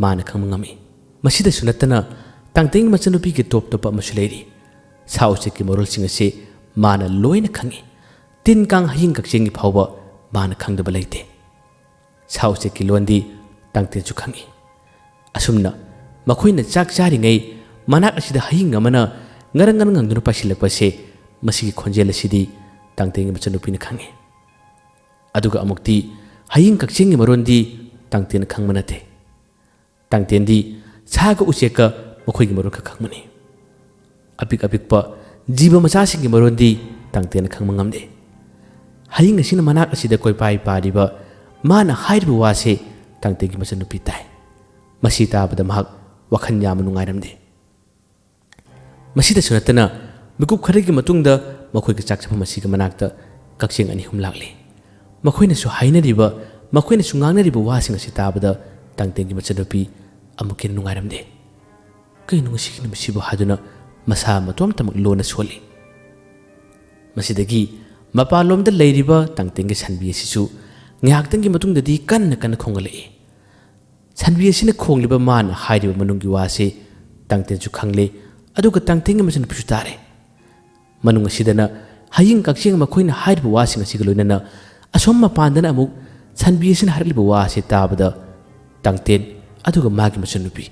ꯃꯥꯅ ꯈꯪꯕ ꯉꯝꯃꯤ ꯃꯁꯤꯗꯁꯨ ꯅꯠꯇꯅ ꯇꯥꯡꯇꯦꯟꯒꯤ ꯃꯆꯟꯅꯨꯄꯤꯒꯤ ꯇꯣꯞ ꯑꯃꯁꯨ ꯂꯩꯔꯤ ꯁꯥ ꯎꯆꯦꯛꯀꯤ ꯃꯔꯣꯜꯁꯤꯡ ꯑꯁꯤ ꯃꯥꯅ ꯂꯣꯏꯅ ꯈꯪꯏ ꯇꯤꯟ ꯀꯥꯡ ꯍꯌꯤꯡ ꯀꯛꯆꯦꯡꯒꯤ ꯐꯥꯎꯕ ꯃꯥꯅ ꯈꯪꯗꯕ ꯂꯩꯇꯦ ꯁꯥ ꯎꯆꯦꯛꯀꯤ ꯂꯣꯟꯗꯤ ꯇꯥꯡꯇꯦꯟꯁꯨ ꯈꯪꯏ ꯑꯁꯨꯝꯅ ꯃꯈꯣꯏꯅ ꯆꯥꯛ ꯆꯥꯔꯤꯉꯩ ꯃꯅꯥꯛ ꯑꯁꯤꯗ ꯍꯌꯤꯡ ꯑꯃꯅ ꯉꯔꯪ ꯉꯪꯗꯨꯅ ꯄꯥꯏꯁꯤꯜꯂꯛꯄꯁꯦ ꯃꯁꯤꯒꯤ ꯈꯣꯟꯖꯦꯜ ꯑꯁꯤꯗꯤ ꯇꯥꯡꯇꯦꯟꯒꯤ ꯃꯆꯟꯅꯨꯄꯤꯅ ꯈꯪꯏ ꯑꯗꯨꯒ ꯑꯃꯨꯛꯇꯤ ꯍꯌꯤꯡ ꯀꯛꯆꯦꯡꯒꯤ ꯃꯔꯣꯟꯗꯤ ꯇꯥꯡꯇꯦꯟꯅ ꯈꯪꯕ ꯅꯠꯇꯦ ꯇꯥꯡꯇꯦꯟꯗꯤ ꯁꯥꯒ ꯎꯆꯦꯛꯀ ꯃꯈꯣꯏꯒꯤ ꯃꯔꯣꯟ ꯈꯛ ꯈꯪꯕꯅꯤ ꯑꯄꯤꯛꯄ ꯖꯤꯕ ꯃꯆꯥꯁꯤꯡꯒꯤ ꯃꯔꯣꯟꯗꯤ ꯇꯥꯡꯇꯦꯟꯅ ꯈꯪꯕ ꯉꯝꯗꯦ ꯍꯌꯤꯡ ꯑꯁꯤꯅ ꯃꯅꯥꯛ ꯑꯁꯤꯗ ꯀꯣꯏꯄꯥꯏ ꯄꯥꯔꯤꯕ ꯃꯥꯅ ꯍꯥꯏꯔꯤꯕ ꯋꯥꯁꯦ ꯇꯥꯡꯇꯦꯟꯒꯤ ꯃꯆꯟꯅꯨꯄꯤ ꯇꯥꯏ ꯃꯁꯤ ꯇꯥꯕꯗ ꯃꯍꯥꯛ ꯋꯥꯈꯜ ꯌꯥꯝꯅ ꯅꯨꯡꯉꯥꯏꯔꯝꯗꯦ ꯃꯁꯤꯗꯁꯨ ꯅꯠꯇꯅ ꯃꯤꯀꯨꯞ ꯈꯔꯒꯤ ꯃꯇꯨꯡꯗ ꯃꯈꯣꯏꯒꯤ ꯆꯥꯛ ꯆꯥꯐꯝ ꯑꯁꯤꯒꯤ ꯃꯅꯥꯛꯇ ꯀꯛꯆꯦꯡ ꯑꯅꯤ ꯑꯍꯨꯝ ꯂꯥꯛꯂꯤ ꯃꯈꯣꯏꯅꯁꯨ ꯍꯥꯏꯅꯔꯤꯕ ꯃꯈꯣꯏꯅꯁꯨ ꯉꯥꯡꯅꯔꯤꯕ ꯋꯥꯁꯤꯡ ꯑꯁꯤ ꯇꯥꯕꯗ ꯇꯥꯡꯇꯦꯟꯒꯤ ꯃꯆꯟꯅꯨꯄꯤ ꯑꯃꯨꯛ ꯍꯦꯟꯅ ꯅꯨꯡꯉꯥꯏꯔꯝꯗꯦ ꯀꯩꯅꯣ ꯉꯁꯤꯒꯤ ꯅꯨꯃꯤꯠꯁꯤꯕꯨ ꯍꯥꯏꯗꯨꯅ ꯃꯁꯥ ꯃꯇꯣꯝꯇꯃꯛ ꯂꯣꯟꯅ ꯁꯣꯜꯂꯤ ꯃꯁꯤꯗꯒꯤ ꯃꯄꯥꯟꯂꯣꯝꯗ ꯂꯩꯔꯤꯕ ꯇꯥꯡꯇꯦꯟꯒꯤ ꯁꯟꯕꯤ ꯑꯁꯤꯁꯨ ꯉꯥꯏꯍꯥꯛꯇꯪꯒꯤ ꯃꯇꯨꯡꯗꯗꯤ ꯀꯟꯅ ꯈꯣꯡꯒꯠꯂꯛꯏ ꯁꯟꯕꯤ ꯑꯁꯤꯅ ꯈꯣꯡꯂꯤꯕ ꯃꯥꯅ ꯍꯥꯏꯔꯤꯕ ꯃꯅꯨꯡꯒꯤ ꯋꯥꯁꯤ ꯇꯥꯡꯇꯦꯟꯁꯨ ꯈꯪꯂꯦ ꯑꯗꯨꯒ ꯇꯥꯡꯇꯦꯟꯒꯤ ꯃꯆꯟꯅꯨꯄꯤꯁꯨ ꯇꯥꯔꯦ ꯃꯅꯨꯡ ꯑꯁꯤꯗꯅ ꯍꯌꯤꯡ ꯀꯛꯆꯦꯡ ꯃꯈꯣꯏꯅ ꯍꯥꯏꯔꯤꯕ ꯋꯥꯁꯤꯡ ꯑꯁꯤꯒ ꯂꯣꯏꯅꯅ ꯑꯁꯣꯝ ꯃꯄꯥꯟꯗꯅ ꯑꯃꯨꯛ ꯁꯟꯕꯤ ꯑꯁꯤꯅ ꯍꯥꯏꯔꯛꯂꯤꯕ ꯋꯥ ꯑꯁꯤ ꯇꯥꯕꯗ ꯇꯥꯡꯇꯦꯟ ꯑꯗꯨꯒ ꯃꯥꯒꯤ ꯃꯆꯟꯅꯨꯄꯤ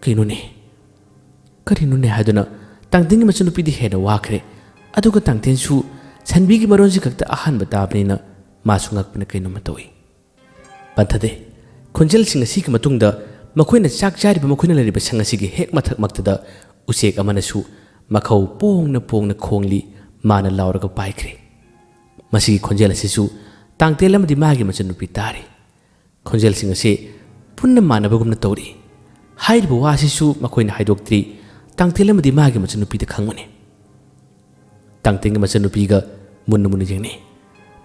ꯀꯔꯤꯅꯣꯅꯦ ꯍꯥꯏꯗꯨꯅ ꯇꯥꯡꯇꯦꯟꯒꯤ ꯃꯆꯟꯅꯨꯄꯤꯗꯤ ꯍꯦꯟꯅ ꯋꯥꯈ꯭ꯔꯦ ꯑꯗꯨꯒ ꯇꯥꯡꯇꯦꯟꯁꯨ ꯁꯟꯕꯤꯒꯤ ꯃꯔꯣꯟꯁꯤ ꯈꯛꯇ ꯑꯍꯥꯟꯕ ꯇꯥꯕꯅꯤꯅ ꯃꯥꯁꯨ ꯉꯛꯄꯅ ꯀꯩꯅꯣꯝꯃ ꯇꯧꯏ ꯄꯟꯊꯗꯦ ꯈꯣꯟꯖꯦꯜꯁꯤꯡ ꯑꯁꯤꯒꯤ ꯃꯇꯨꯡꯗ ꯃꯈꯣꯏꯅ ꯆꯥꯛ ꯆꯥꯔꯤꯕ ꯃꯈꯣꯏꯅ ꯂꯩꯔꯤꯕ ꯁꯪ ꯑꯁꯤꯒꯤ ꯍꯦꯛ ꯃꯊꯛꯇꯨꯗ ꯎꯆꯦꯛ ꯑꯃꯅꯁꯨ ꯃꯈꯧ ꯄꯣꯡꯅ ꯈꯣꯡꯂꯤ ꯃꯥꯅ ꯂꯥꯎꯔꯒ ꯄꯥꯏꯈ꯭ꯔꯦ ꯃꯁꯤꯒꯤ ꯈꯣꯟꯖꯦꯜ ꯑꯁꯤꯁꯨ ꯇꯥꯡꯇꯦꯟ ꯑꯃꯗꯤ ꯃꯥꯒꯤ ꯃꯆꯟꯅꯨꯄꯤ ꯇꯥꯔꯤ ꯈꯣꯟꯖꯦꯜꯁꯤꯡ ꯑꯁꯤ ꯄꯨꯟꯅ ꯃꯥꯟꯅꯕꯒꯨꯝꯅ ꯇꯧꯔꯤ ꯍꯥꯏꯔꯤꯕ ꯋꯥꯁꯤꯁꯨ ꯃꯈꯣꯏꯅ ꯍꯥꯏꯗꯣꯛꯇ꯭ꯔꯤ ꯇꯥꯡꯇꯦꯟ ꯑꯃꯗꯤ ꯃꯥꯒꯤ ꯃꯆꯟꯅꯨꯄꯤꯗ ꯈꯪꯕꯅꯤ ꯇꯥꯡꯇꯦꯟꯒꯤ ꯃꯆꯟꯅꯨꯄꯤꯒ ꯃꯨꯟꯅ ꯌꯦꯡꯅꯩ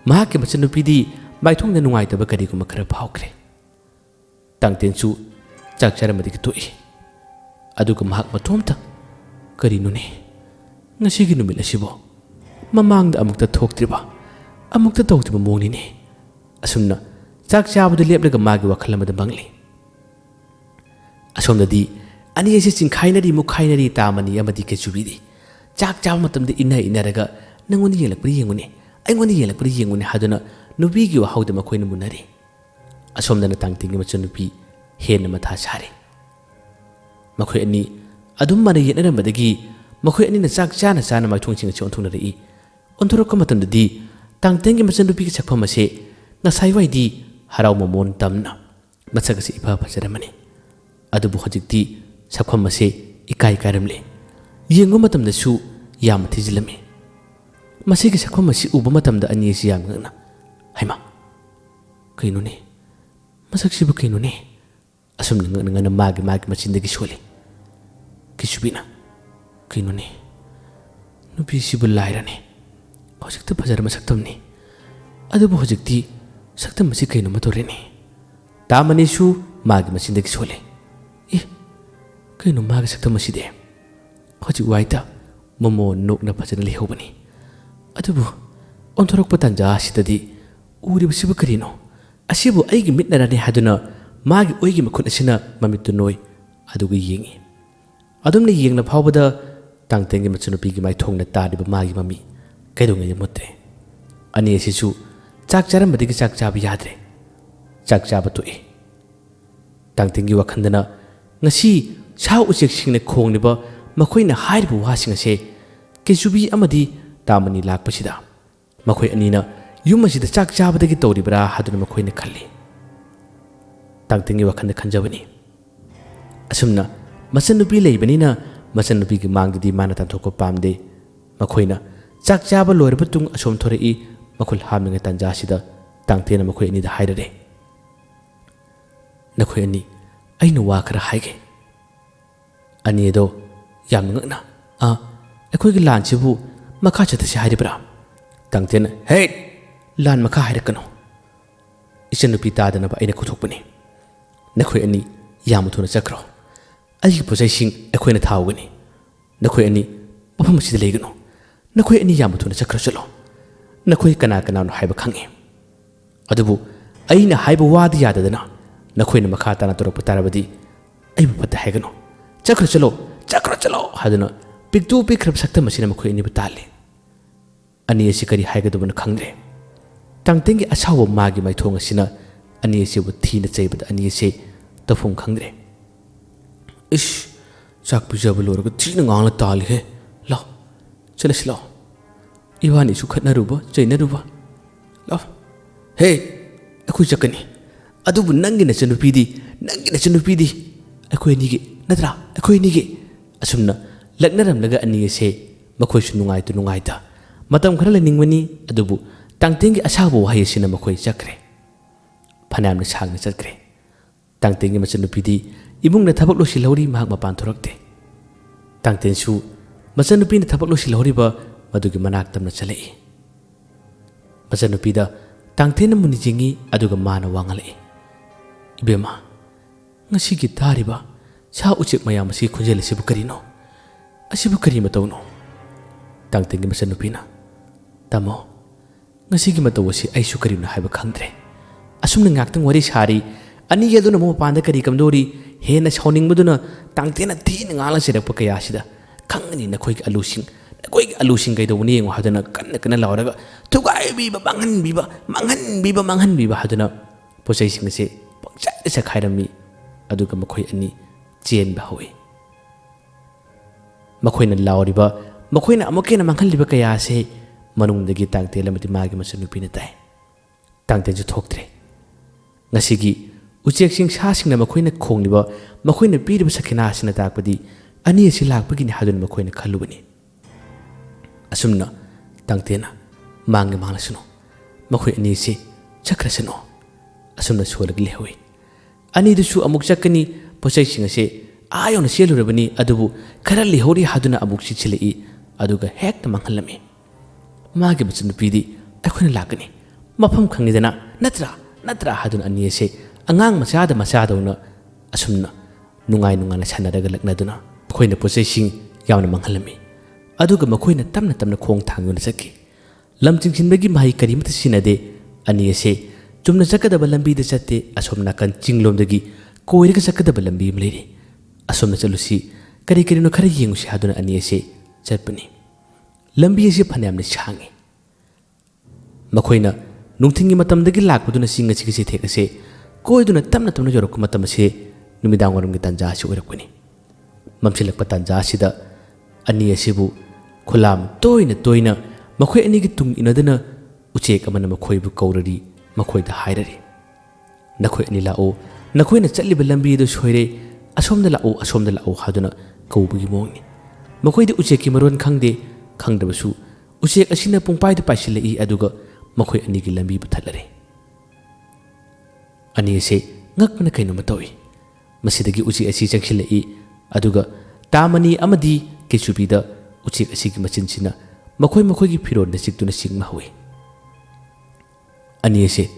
ꯃꯍꯥꯛꯀꯤ ꯃꯆꯟꯅꯨꯄꯤꯗꯤ ꯃꯥꯏꯊꯣꯡꯗ ꯅꯨꯡꯉꯥꯏꯇꯕ ꯀꯔꯤꯒꯨꯝꯕ ꯈꯔ ꯐꯥꯎꯈ꯭ꯔꯦ ꯇꯥꯡꯇꯦꯟꯁꯨ ꯆꯥꯛ ꯆꯥꯔꯝꯕꯗꯒꯤ ꯇꯣꯛꯏ ꯑꯗꯨꯒ ꯃꯍꯥꯛ ꯃꯇꯣꯝꯇ ꯀꯔꯤꯅꯣꯅꯦ ꯉꯁꯤꯒꯤ ꯅꯨꯃꯤꯠ ꯑꯁꯤꯕꯨ ꯃꯃꯥꯡꯗ ꯑꯃꯨꯛꯇ ꯊꯣꯛꯇ꯭ꯔꯤꯕ ꯑꯃꯨꯛꯇ ꯇꯧꯗ꯭ꯔꯤꯕ ꯃꯑꯣꯡꯅꯤꯅꯦ ꯑꯁꯨꯝꯅ ꯆꯥꯛ ꯆꯥꯕꯗ ꯂꯦꯞꯂꯒ ꯃꯥꯒꯤ ꯋꯥꯈꯜ ꯑꯃꯗ ꯃꯪꯂꯤ ꯑꯁꯣꯝꯗꯗꯤ ꯑꯅꯤ ꯑꯁꯤ ꯆꯤꯡꯈꯥꯏꯅꯔꯤ ꯃꯨꯛꯈꯥꯏꯅꯔꯤ ꯇꯥꯃꯅꯤ ꯑꯃꯗꯤ ꯀꯩꯆꯨꯕꯤꯗꯤ ꯆꯥꯛ ꯆꯥꯕ ꯃꯇꯝꯗ ꯏꯟꯅꯔꯒ ꯅꯪꯉꯣꯟꯗ ꯌꯦꯡꯂꯛꯄꯗ ꯌꯦꯡꯉꯨꯅꯦ ꯑꯩꯉꯣꯟꯗ ꯌꯦꯡꯂꯛꯄꯗ ꯌꯦꯡꯉꯨꯅꯦ ꯍꯥꯏꯗꯨꯅ ꯅꯨꯄꯤꯒꯤ ꯋꯥꯍꯧꯗ ꯃꯈꯣꯏꯅ ꯃꯨꯟꯅꯔꯤ ꯑꯁꯣꯝꯗꯅ ꯇꯥꯡꯇꯦꯟꯒꯤ ꯃꯆꯟꯅꯨꯄꯤ ꯍꯦꯟꯅ ꯃꯊꯥ ꯁꯥꯔꯤ ꯃꯈꯣꯏ ꯑꯅꯤ ꯑꯗꯨꯝ ꯃꯅ ꯌꯦꯠꯅꯔꯝꯕꯗꯒꯤ ꯃꯈꯣꯏ ꯑꯅꯤꯅ ꯆꯥꯛ ꯆꯥꯅ ꯆꯥꯅ ꯃꯥꯏꯊꯣꯡꯁꯤꯡ ꯑꯁꯤ ꯑꯣꯟꯊꯣꯛꯅꯔꯛꯏ ꯑꯣꯟꯊꯣꯔꯛꯄ ꯃꯇꯝꯗꯗꯤ ꯇꯥꯡꯇꯦꯟꯒꯤ ꯃꯆꯟꯅꯨꯄꯤꯒꯤ ꯁꯛꯐꯝ ꯑꯁꯤ ꯉꯁꯥꯏꯋꯥꯏꯗꯤ ꯍꯔꯥꯎ ꯃꯃꯣꯟ ꯇꯝꯅ ꯃꯁꯛ ꯑꯁꯤ ꯏꯐ ꯐꯖꯔꯝꯃꯅꯤ ꯑꯗꯨꯕꯨ ꯍꯧꯖꯤꯛꯇꯤ ꯁꯛꯐꯝ ꯑꯁꯤ ꯏꯀꯥꯏ ꯀꯥꯏꯔꯝꯂꯦ ꯌꯦꯡꯕ ꯃꯇꯝꯗꯁꯨ ꯌꯥꯝꯅ ꯊꯤꯖꯤꯜꯂꯝꯃꯤ ꯃꯁꯤꯒꯤ ꯁꯛꯐꯝ ꯑꯁꯤ ꯎꯕ ꯃꯇꯝꯗ ꯑꯅꯤ ꯑꯁꯤ ꯌꯥꯝ ꯉꯛꯅ ꯍꯩꯃꯥ ꯀꯩꯅꯣꯅꯦ ꯃꯁꯛꯁꯤꯕꯨ ꯀꯩꯅꯣꯅꯦ ꯑꯁꯨꯝꯅ ꯉꯛꯅ ꯃꯥꯒꯤ ꯃꯆꯤꯟꯗꯒꯤ ꯁꯣꯜꯂꯤ ꯀꯩꯆꯨꯕꯤꯅ ꯀꯩꯅꯣꯅꯦ ꯅꯨꯄꯤꯁꯤꯕꯨ ꯂꯥꯏꯔꯅꯦ ꯍꯧꯖꯤꯛꯇ ꯐꯖꯔꯝꯕ ꯁꯛꯇꯝꯅꯤ ꯑꯗꯨꯕꯨ ꯍꯧꯖꯤꯛꯇꯤ ꯁꯛꯇꯝ ꯑꯁꯤ ꯀꯩꯅꯣꯝꯃ ꯇꯧꯔꯦꯅꯦ ꯇꯥꯃꯅꯤꯁꯨ ꯃꯥꯒꯤ ꯃꯆꯤꯟꯗꯒꯤ ꯁꯣꯜꯂꯤ ꯀꯩꯅꯣ ꯃꯥꯒꯤ ꯁꯛꯇꯝ ꯑꯁꯤꯗꯤ ꯍꯧꯖꯤꯛ ꯋꯥꯏꯗ ꯃꯃꯣꯟ ꯅꯣꯛꯅ ꯐꯖꯅ ꯂꯩꯍꯧꯕꯅꯤ ꯑꯗꯨꯕꯨ ꯑꯣꯟꯊꯣꯔꯛꯄ ꯇꯥꯟꯖꯥ ꯑꯁꯤꯗꯗꯤ ꯎꯔꯤꯕꯁꯤꯕꯨ ꯀꯔꯤꯅꯣ ꯑꯁꯤꯕꯨ ꯑꯩꯒꯤ ꯃꯤꯠꯅꯔꯅꯤ ꯍꯥꯏꯗꯨꯅ ꯃꯥꯒꯤ ꯑꯣꯏꯒꯤ ꯃꯈꯨꯠ ꯑꯁꯤꯅ ꯃꯃꯤꯠꯇꯨ ꯅꯣꯏ ꯑꯗꯨꯒ ꯌꯦꯡꯉꯤ ꯑꯗꯨꯝꯅ ꯌꯦꯡꯂ ꯐꯥꯎꯕꯗ ꯇꯥꯡꯇꯦꯟꯒꯤ ꯃꯆꯟꯅꯨꯄꯤꯒꯤ ꯃꯥꯏꯊꯣꯡꯅ ꯇꯥꯔꯤꯕ ꯃꯥꯒꯤ ꯃꯃꯤ ꯀꯩꯗꯧꯉꯩꯗ ꯃꯨꯠꯇ꯭ꯔꯦ ꯑꯅꯤ ꯑꯁꯤꯁꯨ ꯆꯥꯛ ꯆꯥꯔꯝꯕꯗꯒꯤ ꯆꯥꯛ ꯆꯥꯕ ꯌꯥꯗ꯭ꯔꯦ ꯆꯥꯛ ꯆꯥꯕ ꯇꯣꯛꯏ ꯇꯥꯡꯇꯦꯟꯒꯤ ꯋꯥꯈꯟꯗꯅ ꯉꯁꯤ ꯁꯥ ꯎꯆꯦꯛꯁꯤꯡꯅ ꯈꯣꯡꯂꯤꯕ ꯃꯈꯣꯏꯅ ꯍꯥꯏꯔꯤꯕ ꯋꯥꯁꯤꯡ ꯑꯁꯤ ꯀꯩꯆꯨꯕꯤ ꯑꯃꯗꯤ ꯇꯥꯃꯅꯤ ꯂꯥꯛꯄꯁꯤꯗ ꯃꯈꯣꯏ ꯑꯅꯤꯅ ꯌꯨꯝ ꯑꯁꯤꯗ ꯆꯥꯛ ꯆꯥꯕꯗꯒꯤ ꯇꯧꯔꯤꯕ꯭ꯔꯥ ꯍꯥꯏꯗꯨꯅ ꯃꯈꯣꯏꯅ ꯈꯜꯂꯤ ꯇꯥꯡꯇꯦꯟꯒꯤ ꯋꯥꯈꯟꯗ ꯈꯟꯖꯕꯅꯤ ꯑꯁꯨꯝꯅ ꯃꯆꯟꯅꯨꯄꯤ ꯂꯩꯕꯅꯤꯅ ꯃꯆꯟꯅꯨꯄꯤꯒꯤ ꯃꯥꯡꯗꯗꯤ ꯃꯥꯅ ꯇꯥꯟꯊꯣꯛꯄ ꯄꯥꯝꯗꯦ ꯃꯈꯣꯏꯅ ꯆꯥꯛ ꯆꯥꯕ ꯂꯣꯏꯔꯕ ꯇꯨꯡ ꯑꯁꯣꯝ ꯊꯣꯔꯛꯏ ꯃꯈꯨꯜ ꯍꯥꯝꯂꯤꯉꯩ ꯇꯥꯟꯖꯥꯁꯤꯗ ꯇꯥꯡꯇꯦꯟꯅ ꯃꯈꯣꯏ ꯑꯅꯤꯗ ꯍꯥꯏꯔꯔꯦ ꯅꯈꯣꯏ ꯑꯅꯤ ꯑꯩꯅ ꯋꯥ ꯈꯔ ꯍꯥꯏꯒꯦ ꯑꯅꯤ ꯑꯗꯣ ꯌꯥꯝꯅ ꯉꯛꯅ ꯑꯩꯈꯣꯏꯒꯤ ꯂꯥꯟꯁꯤꯕꯨ ꯃꯈꯥ ꯆꯠꯊꯁꯤ ꯍꯥꯏꯔꯤꯕ꯭ꯔꯥ ꯇꯥꯡꯇꯦꯟꯅ ꯍꯦ ꯂꯥꯟ ꯃꯈꯥ ꯍꯥꯏꯔꯛꯀꯅꯨ ꯏꯆꯟꯅꯨꯄꯤ ꯇꯥꯗꯅꯕ ꯑꯩꯅ ꯀꯧꯊꯣꯛꯄꯅꯤ ꯅꯈꯣꯏ ꯑꯅꯤ ꯌꯥꯝꯅ ꯊꯨꯅ ꯆꯠꯈ꯭ꯔꯣ ꯑꯩꯒꯤ ꯄꯣꯠꯆꯩꯁꯤꯡ ꯑꯩꯈꯣꯏꯅ ꯊꯥꯍꯧꯒꯅꯤ ꯅꯈꯣꯏ ꯑꯅꯤ ꯃꯐꯝ ꯑꯁꯤꯗ ꯂꯩꯒꯅꯨ ꯅꯈꯣꯏ ꯑꯅꯤ ꯌꯥꯝꯅ ꯊꯨꯅ ꯆꯠꯈ꯭ꯔ ꯆꯠꯂꯣ ꯅꯈꯣꯏ ꯀꯅꯥꯅꯣ ꯍꯥꯏꯕ ꯈꯪꯉꯤ ꯑꯗꯨꯕꯨ ꯑꯩꯅ ꯍꯥꯏꯕ ꯋꯥꯗꯤ ꯌꯥꯗꯗꯅ ꯅꯈꯣꯏꯅ ꯃꯈꯥ ꯇꯥꯅ ꯇꯧꯔꯛꯄ ꯇꯥꯔꯕꯗꯤ ꯑꯩꯕꯨ ꯐꯠꯇ ꯍꯥꯏꯒꯅꯨ ꯆꯠꯈ꯭ꯔ ꯆꯠꯂꯣ ꯍꯥꯏꯗꯨꯅ ꯄꯤꯛꯇꯨ ꯄꯤꯛꯈ꯭ꯔꯕ ꯁꯛꯇꯝ ꯑꯁꯤꯅ ꯃꯈꯣꯏ ꯑꯅꯤꯕꯨ ꯇꯥꯜꯂꯤ ꯑꯅꯤ ꯑꯁꯤ ꯀꯔꯤ ꯍꯥꯏꯒꯗꯕꯅꯣ ꯈꯪꯗ꯭ꯔꯦ ꯇꯥꯡꯇꯦꯟꯒꯤ ꯑꯁꯥꯎꯕ ꯃꯥꯒꯤ ꯃꯥꯏꯊꯣꯡ ꯑꯁꯤꯅ ꯑꯅꯤ ꯑꯁꯤꯕꯨ ꯊꯤꯅ ꯆꯩꯕꯗ ꯑꯅꯤ ꯑꯁꯤ ꯇꯧꯐꯝ ꯈꯪꯗ꯭ꯔꯦ ꯆꯥꯛ ꯄꯤꯖꯕ ꯂꯣꯏꯔꯒ ꯊꯤꯅ ꯉꯥꯡꯂ ꯇꯥꯜꯂꯤꯍꯦ ꯂꯥꯎ ꯆꯠꯂꯁꯤ ꯂꯥꯎ ꯏꯕꯥꯅꯤꯁꯨ ꯈꯠꯅꯔꯨꯕ ꯆꯩꯅꯔꯨꯕ ꯂꯥꯎ ꯍꯦ ꯑꯩꯈꯣꯏ ꯆꯠꯀꯅꯤ ꯑꯗꯨꯕꯨ ꯅꯪꯒꯤ ꯅꯆꯟꯅꯨꯄꯤꯗꯤ ꯑꯩꯈꯣꯏ ꯑꯅꯤꯒꯤ ꯅꯠꯇ꯭ꯔꯥ ꯑꯩꯈꯣꯏ ꯑꯅꯤꯒꯤ ꯑꯁꯨꯝꯅ ꯂꯛꯅꯔꯝꯂꯒ ꯑꯅꯤ ꯑꯁꯦ ꯃꯈꯣꯏꯁꯨ ꯅꯨꯡꯉꯥꯏꯇ ꯃꯇꯝ ꯈꯔ ꯂꯩꯅꯤꯡꯕꯅꯤ ꯑꯗꯨꯕꯨ ꯇꯥꯡꯇꯦꯟꯒꯤ ꯑꯁꯥꯎꯕ ꯋꯥꯍꯩ ꯑꯁꯤꯅ ꯃꯈꯣꯏ ꯆꯠꯈ꯭ꯔꯦ ꯐꯅꯌꯥꯝꯅ ꯁꯥꯡꯅ ꯆꯠꯈ꯭ꯔꯦ ꯇꯥꯡꯇꯦꯟꯒꯤ ꯃꯆꯟꯅꯨꯄꯤꯗꯤ ꯏꯃꯨꯡꯗ ꯊꯕꯛ ꯂꯣꯏꯁꯤꯜꯍꯧꯔꯤ ꯃꯍꯥꯛ ꯃꯄꯥꯟ ꯊꯣꯔꯛꯇꯦ ꯇꯥꯡꯇꯦꯟꯁꯨ ꯃꯆꯟꯅꯨꯄꯤꯅ ꯊꯕꯛ ꯂꯣꯏꯁꯤꯜꯍꯧꯔꯤꯕ ꯃꯗꯨꯒꯤ ꯃꯅꯥꯛ ꯇꯝꯅ ꯆꯠꯂꯛꯏ ꯃꯆꯟꯅꯨꯄꯤꯗ ꯇꯥꯡꯇꯦꯟꯅ ꯃꯨꯟꯅ ꯌꯦꯡꯉꯤ ꯑꯗꯨꯒ ꯃꯥꯅ ꯋꯥ ꯉꯥꯡꯂꯛꯏ ꯏꯕꯦꯝꯃ ꯉꯁꯤꯒꯤ ꯇꯥꯔꯤꯕ ꯁꯥ ꯎꯆꯦꯛ ꯃꯌꯥꯝ ꯑꯁꯤ ꯈꯣꯟꯖꯦꯜ ꯑꯁꯤꯕꯨ ꯀꯔꯤꯅꯣ ꯑꯁꯤꯕꯨ ꯀꯔꯤ ꯃꯇꯧꯅꯣ ꯇꯥꯡꯇꯦꯟꯒꯤ ꯃꯆꯟꯅꯨꯄꯤꯅ ꯇꯥꯃꯣ ꯉꯁꯤꯒꯤ ꯃꯇꯧ ꯑꯁꯤ ꯑꯩꯁꯨ ꯀꯔꯤꯅꯣ ꯍꯥꯏꯕ ꯈꯪꯗ꯭ꯔꯦ ꯑꯁꯨꯝꯅ ꯉꯥꯛꯇꯪ ꯋꯥꯔꯤ ꯁꯥꯔꯤ ꯑꯅꯤ ꯑꯗꯨꯅ ꯑꯃꯨꯛ ꯃꯄꯥꯟꯗ ꯀꯔꯤ ꯀꯝꯗꯧꯔꯤ ꯍꯦꯟꯅ ꯁꯥꯎꯅꯤꯡꯕꯗꯨꯅ ꯇꯥꯡꯇꯦꯟꯅ ꯊꯤꯅ ꯉꯥꯡꯂ ꯆꯩꯔꯛꯄ ꯀꯌꯥꯁꯤꯗ ꯈꯪꯒꯅꯤ ꯅꯈꯣꯏꯒꯤ ꯑꯂꯨꯁꯤꯡ ꯀꯩꯗꯧꯕꯅꯤ ꯌꯦꯡꯉꯣ ꯍꯥꯏꯗꯨꯅ ꯀꯟꯅ ꯂꯥꯎꯔꯒ ꯊꯨꯒꯥꯏꯕꯤꯕ ꯃꯥꯡꯍꯟꯕꯤꯕ ꯍꯥꯏꯗꯨꯅ ꯄꯣꯠꯆꯩꯁꯤꯡ ꯑꯁꯤ ꯄꯪꯆꯥꯏꯗ ꯆꯈꯥꯏꯔꯝꯃꯤ ꯑꯗꯨꯒ ꯃꯈꯣꯏ ꯑꯅꯤ ꯆꯦꯟꯕ ꯍꯧꯏ ꯃꯈꯣꯏꯅ ꯂꯥꯎꯔꯤꯕ ꯃꯈꯣꯏꯅ ꯑꯃꯨꯛꯀ ꯍꯦꯟꯅ ꯃꯥꯡꯍꯜꯂꯤꯕ ꯀꯌꯥ ꯑꯁꯤ ꯃꯅꯨꯡꯗꯒꯤ ꯇꯥꯡꯇꯦꯟ ꯑꯃꯗꯤ ꯃꯥꯒꯤ ꯃꯆꯟꯅꯨꯄꯤꯅ ꯇꯥꯏ ꯇꯥꯡꯇꯦꯟꯁꯨ ꯊꯣꯛꯇ꯭ꯔꯦ ꯉꯁꯤꯒꯤ ꯎꯆꯦꯛꯁꯤꯡ ꯁꯥꯁꯤꯡꯅ ꯃꯈꯣꯏꯅ ꯈꯣꯡꯂꯤꯕ ꯃꯈꯣꯏꯅ ꯄꯤꯔꯤꯕ ꯁꯈꯤꯅꯥ ꯑꯁꯤꯅ ꯇꯥꯛꯄꯗꯤ ꯑꯅꯤ ꯑꯁꯤ ꯂꯥꯛꯄꯒꯤꯅꯤ ꯍꯥꯏꯗꯨꯅ ꯃꯈꯣꯏꯅ ꯈꯜꯂꯨꯕꯅꯤ ꯑꯁꯨꯝꯅ ꯇꯥꯡꯇꯦꯟꯅ ꯃꯥꯡꯂꯁꯅꯨ ꯃꯈꯣꯏ ꯑꯅꯤ ꯑꯁꯤ ꯆꯠꯈ꯭ꯔꯁꯅꯨ ꯑꯁꯨꯝꯅ ꯁꯣꯜꯂꯒ ꯂꯩꯍꯧꯏ ꯑꯅꯤꯗꯨꯁꯨ ꯑꯃꯨꯛ ꯆꯠꯀꯅꯤ ꯄꯣꯠꯆꯩꯁꯤꯡ ꯑꯁꯤ ꯌꯧꯅ ꯆꯦꯜꯂꯨꯔꯕꯅꯤ ꯑꯗꯨꯕꯨ ꯈꯔ ꯂꯩꯍꯧꯔꯤ ꯍꯥꯏꯗꯨꯅ ꯑꯃꯨꯛ ꯆꯤꯠꯁꯤꯜꯂꯛꯏ ꯑꯗꯨꯒ ꯍꯦꯛꯇ ꯃꯥꯡꯍꯜꯂꯝꯃꯤ ꯃꯥꯒꯤ ꯃꯆꯟꯅꯨꯄꯤꯗꯤ ꯑꯩꯈꯣꯏꯅ ꯂꯥꯛꯀꯅꯤ ꯃꯐꯝ ꯈꯪꯉꯤꯗꯅ ꯅꯠꯇ꯭ꯔꯥ ꯍꯥꯏꯗꯨꯅ ꯑꯅꯤ ꯑꯁꯤ ꯑꯉꯥꯡ ꯃꯆꯥꯗꯧꯅ ꯑꯁꯨꯝꯅ ꯅꯨꯡꯉꯥꯏꯅ ꯁꯥꯟꯅꯔꯒ ꯂꯛꯅꯗꯨꯅ ꯃꯈꯣꯏꯅ ꯄꯣꯠꯆꯩꯁꯤꯡ ꯌꯥꯝꯅ ꯃꯥꯡꯍꯜꯂꯝꯃꯤ ꯑꯗꯨꯒ ꯃꯈꯣꯏꯅ ꯇꯞꯅ ꯈꯣꯡ ꯊꯥꯡꯗꯨꯅ ꯆꯠꯈꯤ ꯂꯝ ꯆꯤꯡꯁꯤꯟꯕꯒꯤ ꯃꯍꯩ ꯀꯔꯤꯃꯠꯇ ꯁꯤꯖꯤꯟꯅꯗꯦ ꯑꯅꯤ ꯑꯁꯤ ꯆꯨꯝꯅ ꯆꯠꯀꯗꯕ ꯂꯝꯕꯤꯗ ꯆꯠꯇꯦ ꯑꯁꯣꯝ ꯅꯥꯀꯟ ꯆꯤꯡꯂꯣꯝꯗꯒꯤ ꯀꯣꯏꯔꯒ ꯆꯠꯀꯗꯕ ꯂꯝꯕꯤ ꯑꯃ ꯂꯩꯔꯤ ꯑꯁꯣꯝꯗ ꯆꯠꯂꯨꯁꯤ ꯀꯔꯤꯅꯣ ꯈꯔ ꯌꯦꯡꯉꯨꯁꯤ ꯍꯥꯏꯗꯨꯅ ꯑꯅꯤ ꯑꯁꯤ ꯆꯠꯄꯅꯤ ꯂꯝꯕꯤ ꯑꯁꯤ ꯐꯅꯌꯥꯝꯅ ꯁꯥꯡꯉꯤ ꯃꯈꯣꯏꯅ ꯅꯨꯡꯊꯤꯜꯒꯤ ꯃꯇꯝꯗꯒꯤ ꯂꯥꯛꯄꯗꯨꯅ ꯆꯤꯡ ꯑꯁꯤꯒꯤ ꯆꯤꯊꯦꯛ ꯑꯁꯤ ꯀꯣꯏꯗꯨꯅ ꯇꯞꯅ ꯌꯧꯔꯛꯄ ꯃꯇꯝ ꯑꯁꯤ ꯅꯨꯃꯤꯗꯥꯡꯋꯥꯏꯔꯝꯒꯤ ꯇꯥꯟꯖꯥ ꯑꯁꯤ ꯑꯣꯏꯔꯛꯄꯅꯤ ꯃꯝꯁꯤꯜꯂꯛꯄ ꯇꯥꯟꯖꯥ ꯑꯁꯤꯗ ꯑꯅꯤ ꯑꯁꯤꯕꯨ ꯈꯨꯂꯥꯝ ꯇꯣꯏꯅ ꯃꯈꯣꯏ ꯑꯅꯤꯒꯤ ꯇꯨꯡ ꯏꯟꯅꯗꯨꯅ ꯎꯆꯦꯛ ꯑꯃꯅ ꯃꯈꯣꯏꯕꯨ ꯀꯧꯔꯔꯤ ꯃꯈꯣꯏꯗ ꯍꯥꯏꯔꯔꯤ ꯅꯈꯣꯏ ꯑꯅꯤ ꯂꯥꯛꯑꯣ ꯅꯈꯣꯏꯅ ꯆꯠꯂꯤꯕ ꯂꯝꯕꯤ ꯑꯗꯨ ꯁꯣꯏꯔꯦ ꯑꯁꯣꯝꯗ ꯂꯥꯛꯑꯣ ꯍꯥꯏꯗꯨꯅ ꯀꯧꯕꯒꯤ ꯃꯑꯣꯡꯅꯤ ꯃꯈꯣꯏꯗꯤ ꯎꯆꯦꯛꯀꯤ ꯃꯔꯣꯟ ꯈꯪꯗꯕꯁꯨ ꯎꯆꯦꯛ ꯑꯁꯤꯅ ꯄꯨꯡꯄꯥꯏꯗ ꯄꯥꯏꯁꯤꯜꯂꯛꯏ ꯑꯗꯨꯒ ꯃꯈꯣꯏ ꯑꯅꯤꯒꯤ ꯂꯝꯕꯤꯕꯨ ꯊꯠꯂꯔꯤ ꯑꯅꯤ ꯑꯁꯤ ꯉꯛꯄꯅ ꯀꯩꯅꯣꯝꯃ ꯇꯧꯏ ꯃꯁꯤꯗꯒꯤ ꯎꯆꯦꯛ ꯑꯁꯤ ꯆꯪꯁꯤꯜꯂꯛꯏ ꯑꯗꯨꯒ ꯇꯥꯃꯅꯤ ꯑꯃꯗꯤ ꯀꯦꯆꯨꯕꯤꯗ ꯎꯆꯦꯛ ꯑꯁꯤꯒꯤ ꯃꯆꯤꯟꯁꯤꯅ ꯃꯈꯣꯏꯒꯤ ꯐꯤꯔꯣꯜꯗ ꯆꯤꯛꯇꯨꯅ ꯆꯤꯡꯕ ꯍꯧꯏ ꯑꯅꯤ ꯑꯁꯤ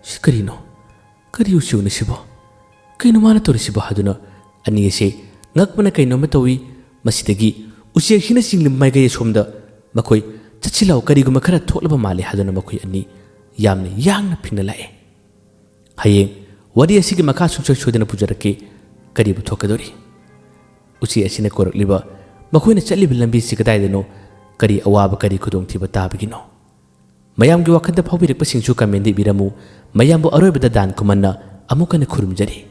ꯁꯤ ꯀꯔꯤ ꯎꯆꯦꯛꯅꯣ ꯁꯤꯕꯣ ꯀꯩꯅꯣ ꯃꯥꯅ ꯇꯧꯔꯤꯁꯤꯕꯣ ꯍꯥꯏꯗꯨꯅ ꯑꯅꯤ ꯑꯁꯤ ꯉꯛꯄꯅ ꯀꯩꯅꯣꯝꯃ ꯇꯧꯏ ꯃꯁꯤꯗꯒꯤ ꯎꯆꯦꯛꯁꯤꯅ ꯆꯤꯡꯂꯤꯕ ꯃꯥꯏꯀꯩ ꯑꯁꯣꯝꯗ ꯃꯈꯣꯏ ꯆꯠꯁꯤꯜꯂꯥꯎ ꯀꯔꯤꯒꯨꯝꯕ ꯈꯔ ꯊꯣꯛꯂꯕ ꯃꯥꯜꯂꯦ ꯍꯥꯏꯗꯨꯅ ꯃꯈꯣꯏ ꯑꯅꯤ ꯌꯥꯝꯅ ꯌꯥꯡꯅ ꯐꯤꯡꯅ ꯂꯥꯛꯑꯦ ꯍꯌꯦꯡ ꯋꯥꯔꯤ ꯑꯁꯤꯒꯤ ꯃꯈꯥ ꯁꯨꯡꯁꯣꯏ ꯁꯣꯏꯗꯅ ꯄꯨꯖꯔꯛꯀꯦ ꯀꯔꯤꯕꯨ ꯊꯣꯛꯀꯗꯧꯔꯤ ꯎꯆꯦꯛ ꯑꯁꯤꯅ ꯀꯧꯔꯛꯂꯤꯕ ꯃꯈꯣꯏꯅ ꯆꯠꯂꯤꯕ ꯂꯝꯕꯤꯁꯤ ꯀꯗꯥꯏꯗꯅꯣ ꯀꯔꯤ ꯑꯋꯥꯕ ꯀꯔꯤ ꯈꯨꯗꯣꯡꯊꯤꯕ ꯇꯥꯕꯒꯤꯅꯣ ꯃꯌꯥꯝꯒꯤ ꯋꯥꯈꯜꯗ ꯐꯥꯎꯕꯤꯔꯛꯄꯁꯤꯡꯁꯨ ꯀꯃꯦꯟꯗ ꯏꯕꯤꯔꯝꯃꯨ ꯃꯌꯥꯝꯕꯨ ꯑꯔꯣꯏꯕꯗ ꯗꯥꯟ ꯀꯨꯃꯟꯅ ꯑꯃꯨꯛ ꯍꯟꯅ ꯈꯨꯔꯨꯝꯖꯔꯤ